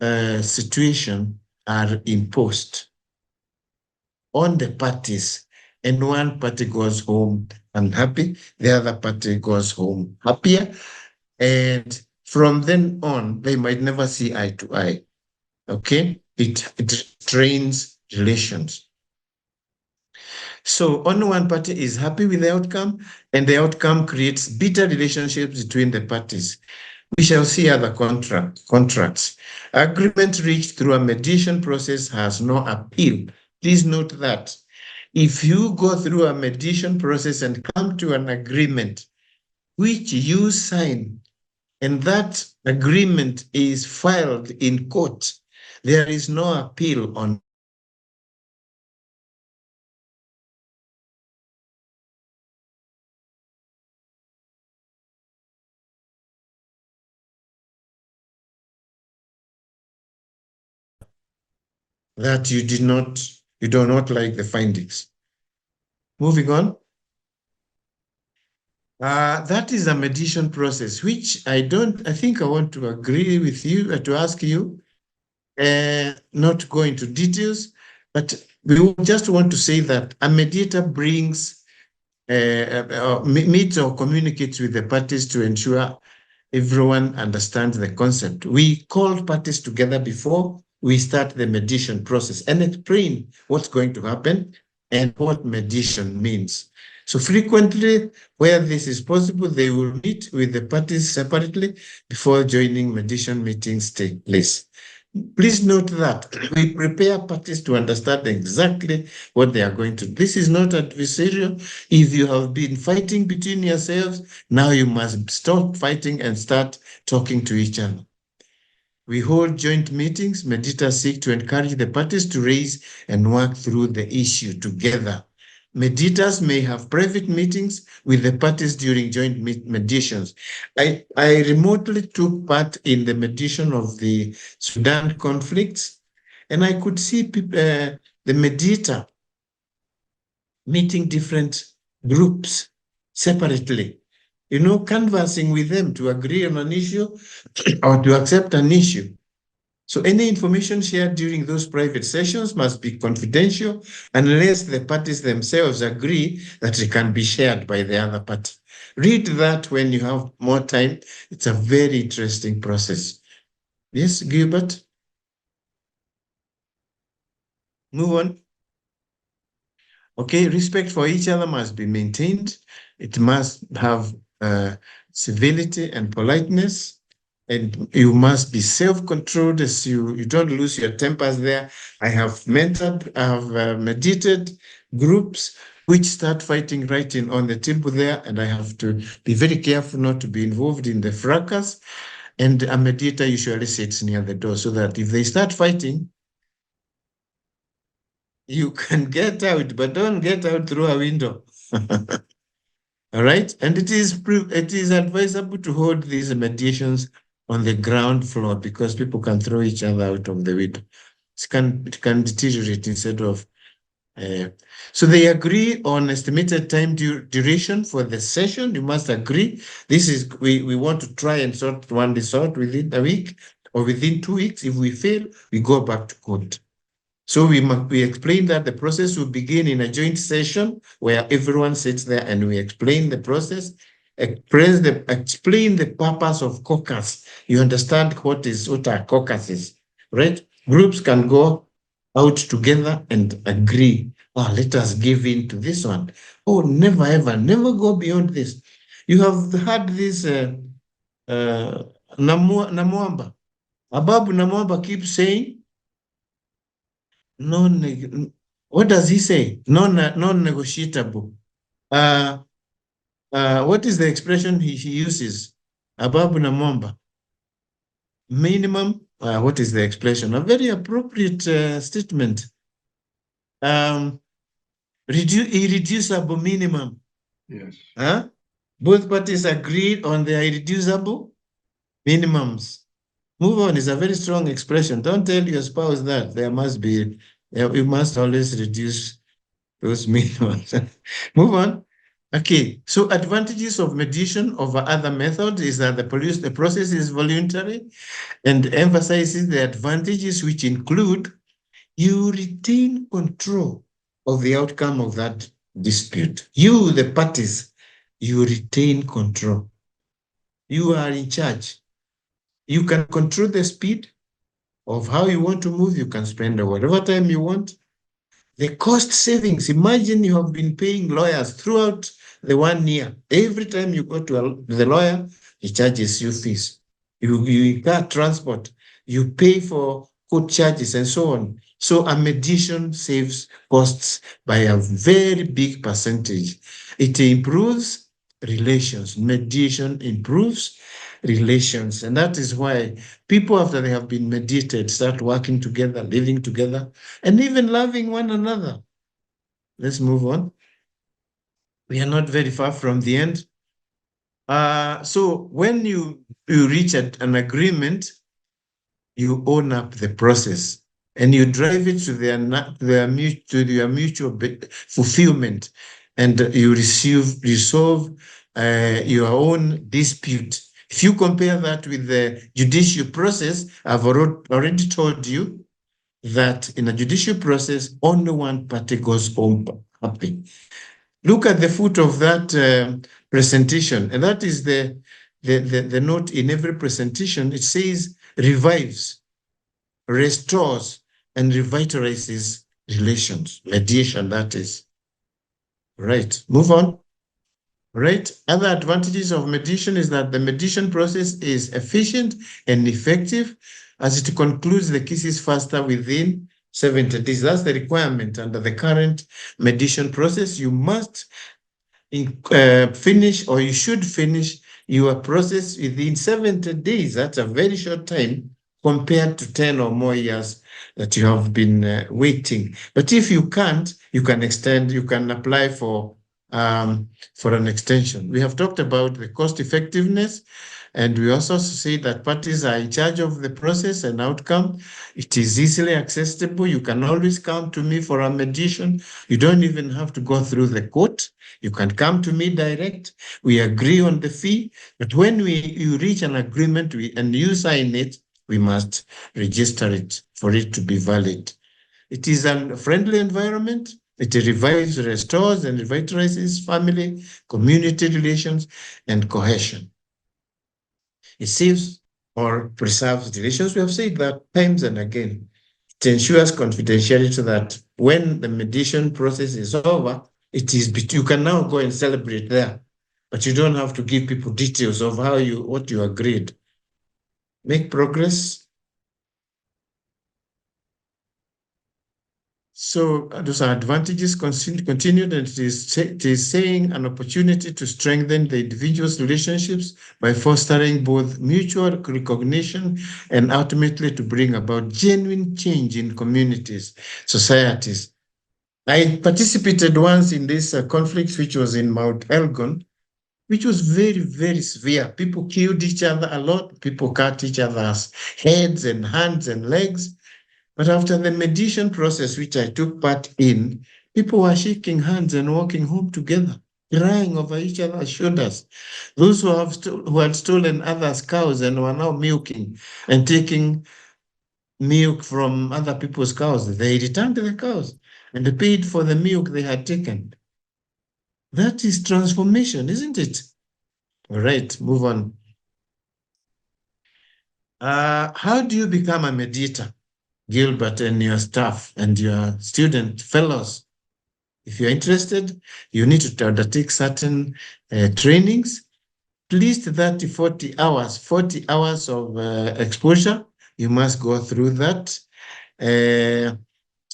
situation are imposed on the parties, and one party goes home unhappy, the other party goes home happier, and from then on, they might never see eye to eye. Okay? It strains relations. So only one party is happy with the outcome, and the outcome creates bitter relationships between the parties. We shall see other contracts. Agreement reached through a mediation process has no appeal. Please note that. If you go through a mediation process and come to an agreement which you sign, and that agreement is filed in court, there is no appeal on that. You do not like the findings. Moving on. That is a mediation process, which I think I want to agree with you, to ask you, not to go into details, but we just want to say that a mediator brings, meets or communicates with the parties to ensure everyone understands the concept. We called parties together before we start the mediation process and explain what's going to happen and what mediation means. So frequently, where this is possible, they will meet with the parties separately before joining mediation meetings take place. Please note that we prepare parties to understand exactly what they are going to do. This is not adversarial. If you have been fighting between yourselves, now you must stop fighting and start talking to each other. We hold joint meetings. Mediators seek to encourage the parties to raise and work through the issue together. Mediators may have private meetings with the parties during joint mediations. I remotely took part in the mediation of the Sudan conflicts, and I could see the mediator meeting different groups separately, canvassing with them to agree on an issue or to accept an issue. So any information shared during those private sessions must be confidential unless the parties themselves agree that it can be shared by the other party. Read that when you have more time. It's a very interesting process. Yes, Gilbert? Move on. Okay, respect for each other must be maintained. It must have civility and politeness. And you must be self-controlled as you don't lose your tempers there. I have mentored, I have mediated groups which start fighting right on the table there, and I have to be very careful not to be involved in the fracas. And a mediator usually sits near the door so that if they start fighting, you can get out, but don't get out through a window. All right, and it is advisable to hold these mediations on the ground floor because people can throw each other out of the window. It can deteriorate instead of. So they agree on estimated time duration for the session. You must agree. This is we want to try and sort one this out within a week or within 2 weeks. If we fail, we go back to court. So we explain that the process will begin in a joint session where everyone sits there and we explain the process, explain the purpose of caucus. You understand what are caucuses, right? Groups can go out together and agree. Oh, let us give in to this one. Oh, never ever, never go beyond this. You have had this Namwamba. Ababu Namwamba keeps saying, what does he say? Non-negotiable. What is the expression he uses? Ababu Namwamba. Minimum what is the expression? A very appropriate statement. Irreducible minimum. Yes. Huh? Both parties agreed on the irreducible minimums. Move on is a very strong expression. Don't tell your spouse that there must be, you must always reduce those minimums. Move on. Okay, so advantages of mediation over other methods is that the process is voluntary and emphasizes the advantages, which include you retain control of the outcome of that dispute. You, the parties, you retain control. You are in charge. You can control the speed of how you want to move. You can spend whatever time you want. The cost savings, imagine you have been paying lawyers throughout the 1 year. Every time you go to the lawyer, he charges you fees. You incur transport, you pay for court charges and so on. So a mediation saves costs by a very big percentage. It improves relations. Mediation improves relations. And that is why people, after they have been mediated, start working together, living together, and even loving one another. Let's move on. We are not very far from the end. So when you reach an agreement, you own up the process and you drive it to their mutual fulfillment, and you resolve your own dispute. If you compare that with the judicial process, I've already told you that in a judicial process, only one party goes home happy. Look at the foot of that presentation, and that is the note in every presentation. It says revives, restores, and revitalizes relations. Mediation, that is. Right, move on. Right, other advantages of mediation is that the mediation process is efficient and effective, as it concludes the cases faster within 70 days. That's the requirement under the current mediation process. You must finish, or you should finish your process within 70 days. That's a very short time compared to 10 or more years that you have been waiting. But if you can't, you can extend, you can apply for an extension. We have talked about the cost effectiveness, and we also say that parties are in charge of the process and outcome. It is easily accessible. You can always come to me for a mediation. You don't even have to go through the court. You can come to me direct. We agree on the fee. But when you reach an agreement and you sign it, we must register it for it to be valid. It is a friendly environment. It revives, restores, and revitalizes family, community relations, and cohesion. It saves or preserves relations. We have said that times and again. It ensures confidentiality so that when the mediation process is over, you can now go and celebrate there, but you don't have to give people details of what you agreed. Make progress. So those are advantages continued, and it is saying an opportunity to strengthen the individual's relationships by fostering both mutual recognition and ultimately to bring about genuine change in communities, societies. I participated once in this conflict, which was in Mount Elgon, which was very, very severe. People killed each other a lot. People cut each other's heads and hands and legs. But after the mediation process, which I took part in, people were shaking hands and walking home together, crying over each other's shoulders. Those who had stolen others' cows and were now milking and taking milk from other people's cows, they returned the cows and they paid for the milk they had taken. That is transformation, isn't it? All right, move on. How do you become a mediator? Gilbert and your staff and your student fellows. If you're interested, you need to undertake certain trainings, at least 30, 40 hours of exposure. You must go through that.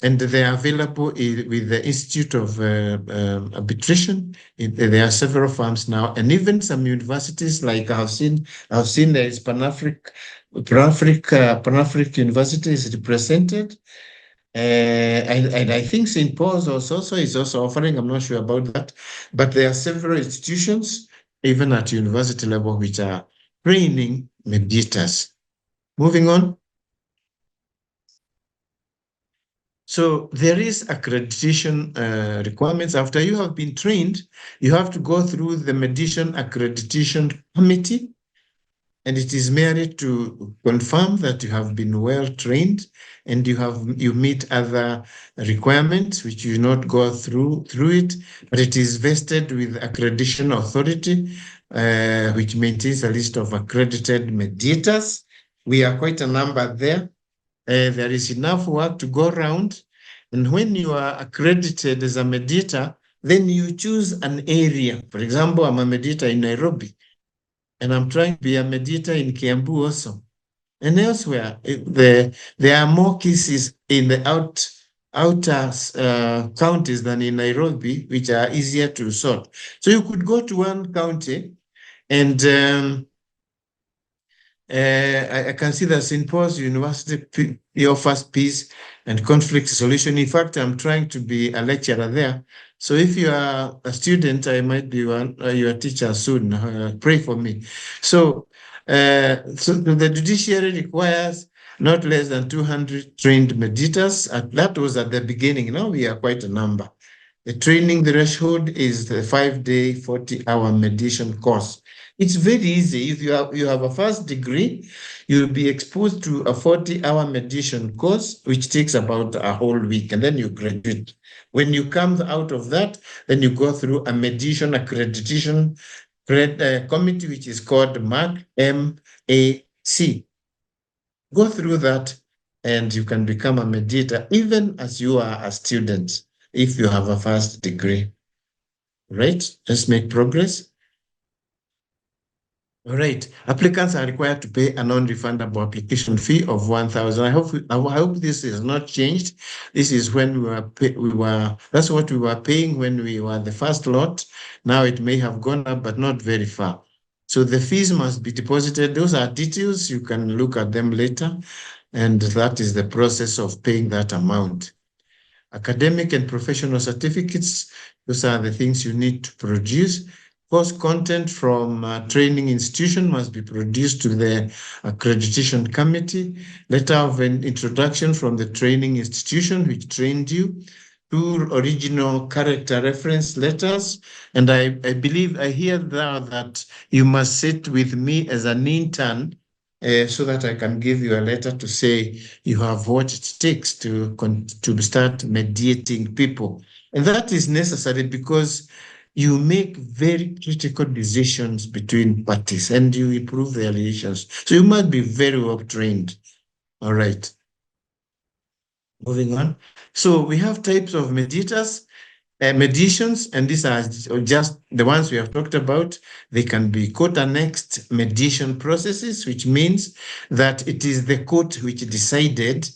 and they are available with the Institute of Arbitration. There are several firms now, and even some universities like I've seen there is Pan-African University is represented. And I think St. Paul's also is also offering, I'm not sure about that, but there are several institutions, even at university level, which are training mediators. Moving on. So there is accreditation requirements. After you have been trained, you have to go through the Mediation Accreditation Committee, and it is merely to confirm that you have been well trained and you meet other requirements which you not go through it, but it is vested with accreditation authority, which maintains a list of accredited mediators. We are quite a number there. There is enough work to go around. And when you are accredited as a mediator, then you choose an area. For example, I'm a mediator in Nairobi, and I'm trying to be a mediator in Kiambu also. And elsewhere, there are more cases in the outer counties than in Nairobi, which are easier to sort. So you could go to one county and I can see that St. Paul's University offers peace and conflict resolution. In fact, I'm trying to be a lecturer there. So if you are a student, I might be your teacher soon. Pray for me. So the judiciary requires not less than 200 trained mediators. That was at the beginning. Now we are quite a number. The training threshold is the 5-day, 40-hour mediation course. It's very easy. If you have a first degree, you'll be exposed to a 40-hour mediation course, which takes about a whole week, and then you graduate. When you come out of that, then you go through a mediation accreditation committee, which is called MAC. Go through that, and you can become a mediator, even as you are a student, if you have a first degree. Right? Let's make progress. All right. Applicants are required to pay a non-refundable application fee of 1,000. I hope this has not changed. This is when that's what we were paying when we were the first lot. Now it may have gone up, but not very far. So the fees must be deposited. Those are details. You can look at them later. And that is the process of paying that amount. Academic and professional certificates, those are the things you need to produce. Course content from training institution must be produced to the accreditation committee. Letter of an introduction from the training institution which trained you. 2 original character reference letters. And I believe I hear now that you must sit with me as an intern so that I can give you a letter to say you have what it takes to start mediating people. And that is necessary because you make very critical decisions between parties and you improve their relations. So you must be very well trained. All right. Moving on. So we have types of mediators. Mediations, and these are just the ones we have talked about. They can be court-annexed mediation processes, which means that it is the court which decided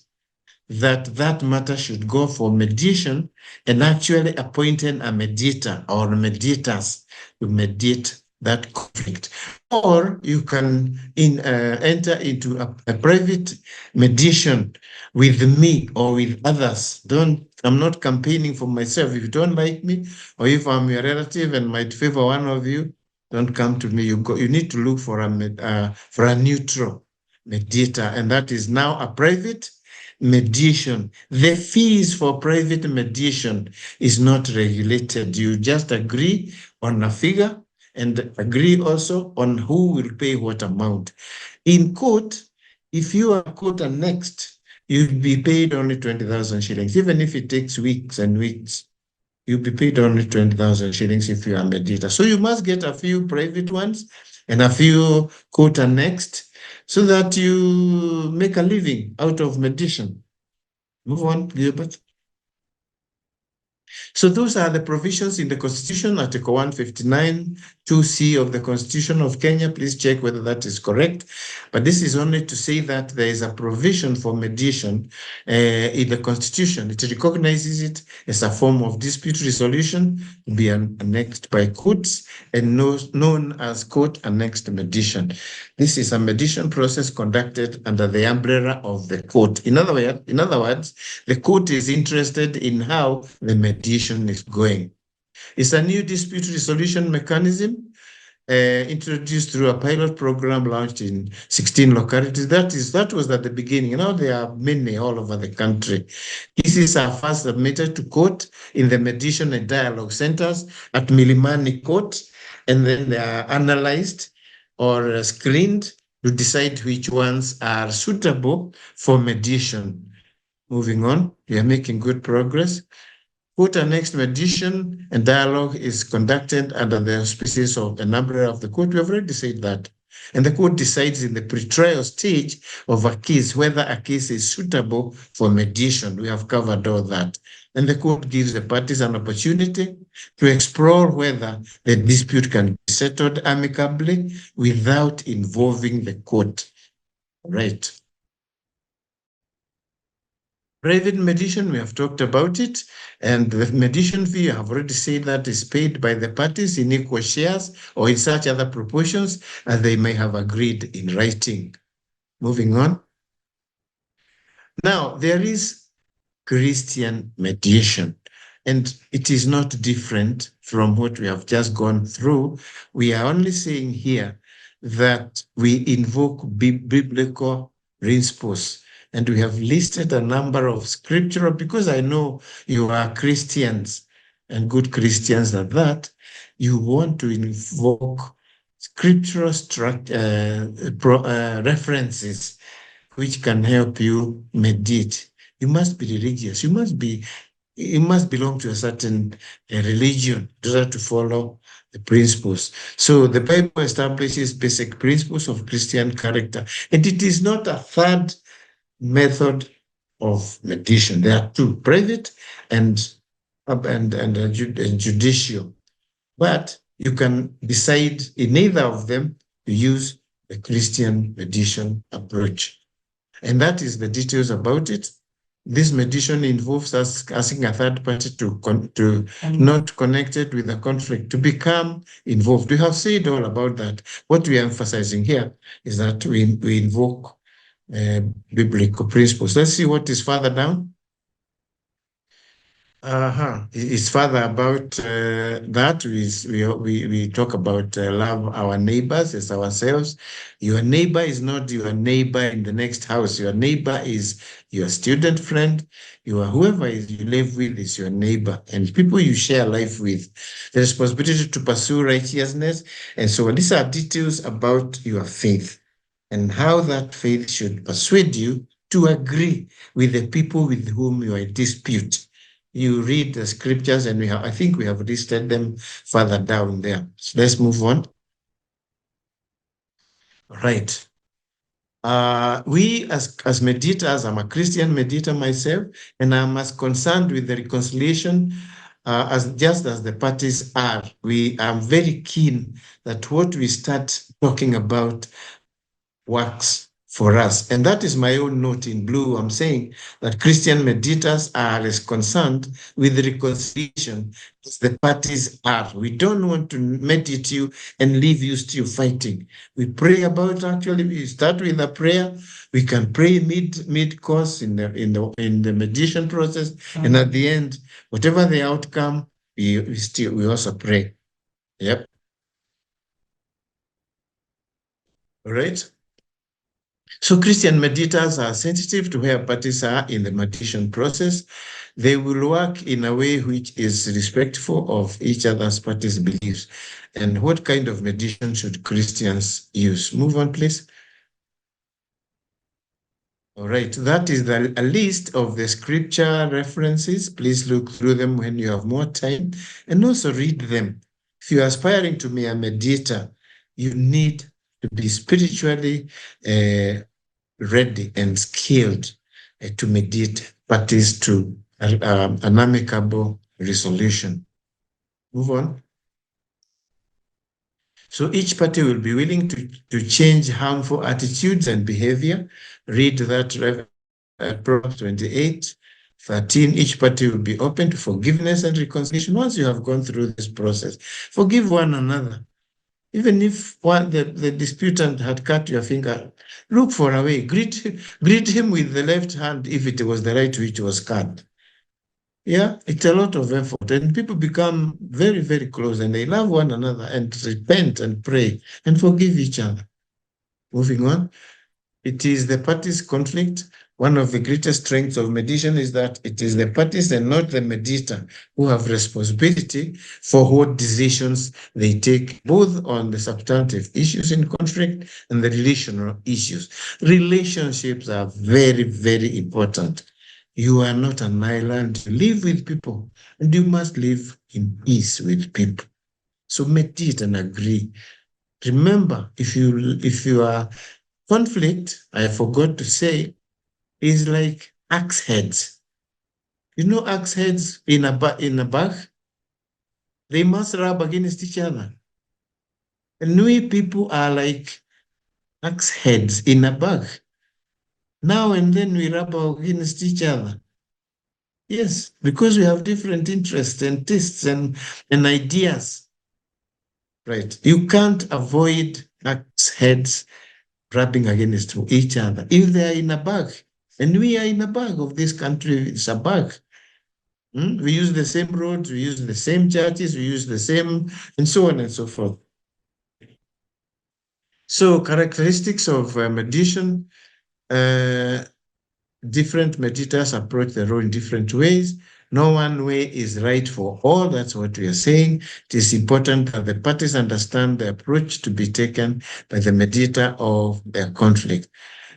that matter should go for mediation and actually appointed a mediator or mediators to mediate that conflict. Or you can enter into a private mediation with me or with others. I'm not campaigning for myself. If you don't like me, or if I'm your relative and might favor one of you, don't come to me. You need to look for a neutral mediator, and that is now a private mediation. The fees for private mediation is not regulated. You just agree on a figure and agree also on who will pay what amount. In court, if you are court annexed, you'll be paid only 20,000 shillings, even if it takes weeks and weeks. You'll be paid only 20,000 shillings if you are a mediator. So you must get a few private ones and a few court annexed so that you make a living out of mediation. Move on, Gilbert. So those are the provisions in the Constitution, Article 159, 2C of the Constitution of Kenya. Please check whether that is correct. But this is only to say that there is a provision for mediation in the Constitution. It recognizes it as a form of dispute resolution to be annexed by courts and known as court-annexed mediation. This is a mediation process conducted under the umbrella of the court. In other words, the court is interested in how the mediation is going. It's a new dispute resolution mechanism introduced through a pilot program launched in 16 localities. That was at the beginning. Now there are many all over the country. Cases are first submitted to court in the mediation and dialogue centers at Milimani Court, and then they are analyzed or screened to decide which ones are suitable for mediation. Moving on, we are making good progress. Court-annexed mediation and dialogue is conducted under the auspices of an umbrella of the court. We have already said that. And the court decides in the pretrial stage of a case whether a case is suitable for mediation. We have covered all that. And the court gives the parties an opportunity to explore whether the dispute can be settled amicably without involving the court. Right. Private mediation, we have talked about it, and the mediation fee, I have already said that is paid by the parties in equal shares or in such other proportions as they may have agreed in writing. Moving on. Now, there is Christian mediation, and it is not different from what we have just gone through. We are only saying here that we invoke biblical principles. And we have listed a number of scriptural, because I know you are Christians and good Christians at that, you want to invoke scriptural references which can help you mediate. You must be religious. You must belong to a certain religion in order to follow the principles. So the Bible establishes basic principles of Christian character, and it is not a third method of mediation. There are two, private and judicial. But you can decide in either of them to use the Christian mediation approach. And that is the details about it. This mediation involves us asking a third party to not connected with the conflict, to become involved. We have said all about that. What we are emphasizing here is that we invoke biblical principles. Let's see what is further down. It's further about that. We talk about love our neighbors as ourselves. Your neighbor is not your neighbor in the next house. Your neighbor is your student friend. Whoever you live with is your neighbor, and people you share life with. The responsibility to pursue righteousness. And so these are details about your faith and how that faith should persuade you to agree with the people with whom you are in dispute. You read the scriptures, and I think we have listed them further down there. So let's move on. All right. We as mediators, I'm a Christian mediator myself, and I'm as concerned with the reconciliation as the parties are. We are very keen that what we start talking about works for us. And that is my own note in blue. I'm saying that Christian mediators are as concerned with reconciliation as the parties are. We don't want to mediate you and leave you still fighting. We pray about, we start with a prayer. We can pray mid-course in the mediation process. And at the end, whatever the outcome, we also pray. Yep. All right. So Christian mediators are sensitive to where parties are in the mediation process. They will work in a way which is respectful of each other's parties' beliefs. And what kind of mediation should Christians use? Move on, please. All right, that is a list of the scripture references. Please look through them when you have more time, and also read them. If you're aspiring to be a mediator, you need to be spiritually ready and skilled to mediate parties to an amicable resolution. Move on. So each party will be willing to change harmful attitudes and behavior. Read that Proverbs 28:13. Each party will be open to forgiveness and reconciliation. Once you have gone through this process, forgive one another. Even if the disputant had cut your finger, look for a way. Greet him with the left hand if it was the right which was cut. Yeah, it's a lot of effort, and people become very, very close, and they love one another and repent and pray and forgive each other. Moving on. It is the parties' conflict. One of the greatest strengths of mediation is that it is the parties and not the mediator who have responsibility for what decisions they take, both on the substantive issues in conflict and the relational issues. Relationships are very, very important. You are not an island. You live with people, and you must live in peace with people. So mediate and agree. Remember, if you are conflict, I forgot to say, is like axe heads. You know axe heads in a bag? They must rub against each other. And we people are like axe heads in a bag. Now and then we rub against each other. Yes, because we have different interests and tastes and ideas. Right. You can't avoid axe heads rubbing against each other if they are in a bag. And we are in a bag of this country. It's a bag. We use the same roads, we use the same churches, we use the same, and so on and so forth. So characteristics of mediation, different mediators approach the role in different ways. No one way is right for all. That's what we are saying. It is important that the parties understand the approach to be taken by the mediator of their conflict.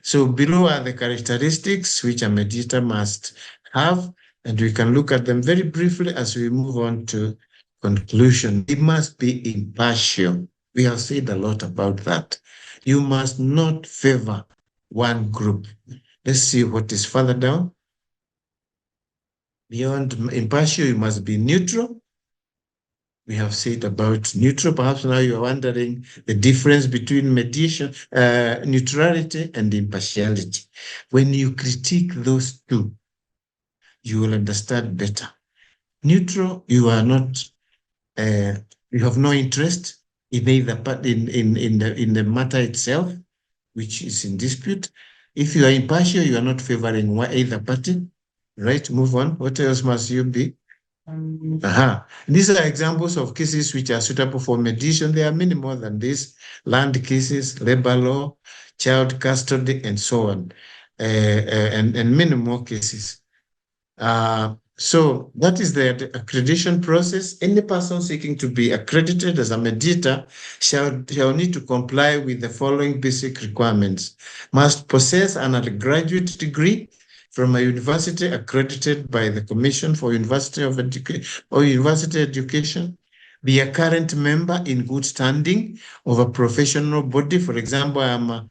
So below are the characteristics which a mediator must have, and we can look at them very briefly as we move on to conclusion. It must be impartial. We have said a lot about that. You must not favor one group. Let's see what is further down. Beyond impartial, you must be neutral. We have said about neutral. Perhaps now you are wondering the difference between mediation, neutrality and impartiality. When you critique those two, you will understand better. Neutral, you are not, you have no interest in either part in the matter itself, which is in dispute. If you are impartial, you are not favoring either party. Right, move on. What else must you be? These are examples of cases which are suitable for mediation. There are many more than this: land cases, labor law, child custody, and so on, and many more cases. So that is the accreditation process. Any person seeking to be accredited as a mediator shall need to comply with the following basic requirements: must possess an undergraduate degree from a university accredited by the Commission for University Education, be a current member in good standing of a professional body. For example, I'm a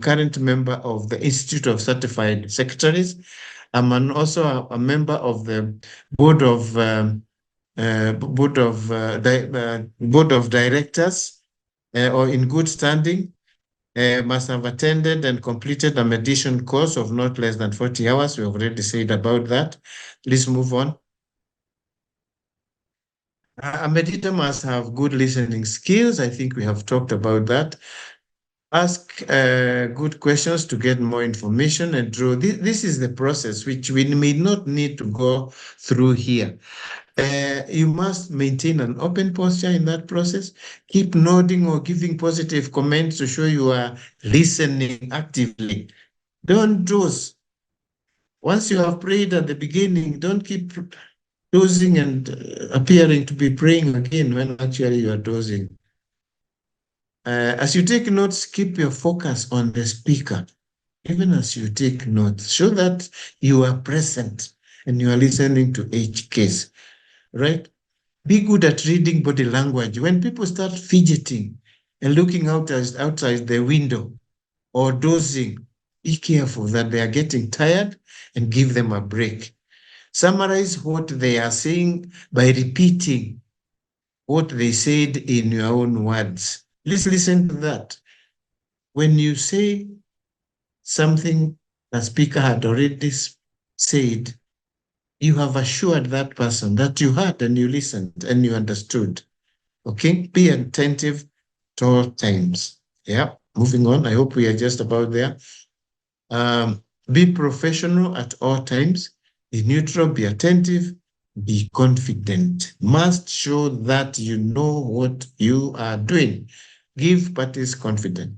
current member of the Institute of Certified Secretaries. I'm also a member of the board of directors, or in good standing. Must have attended and completed a mediation course of not less than 40 hours. We have already said about that. Please move on. A mediator must have good listening skills. I think we have talked about that. Ask good questions to get more information and draw. This is the process which we may not need to go through here. You must maintain an open posture in that process. Keep nodding or giving positive comments to show you are listening actively. Don't doze. Once you have prayed at the beginning, don't keep dozing and appearing to be praying again when actually you are dozing. As you take notes, keep your focus on the speaker. Even as you take notes, show that you are present and you are listening to each case, right? Be good at reading body language. When people start fidgeting and looking outside the window or dozing, be careful that they are getting tired and give them a break. Summarize what they are saying by repeating what they said in your own words. Listen to that. When you say something the speaker had already said, you have assured that person that you heard and you listened and you understood. Okay? Be attentive at all times. Yeah. Moving on. I hope we are just about there. Be professional at all times. Be neutral, be attentive, be confident. Must show that you know what you are doing. Give parties confidence.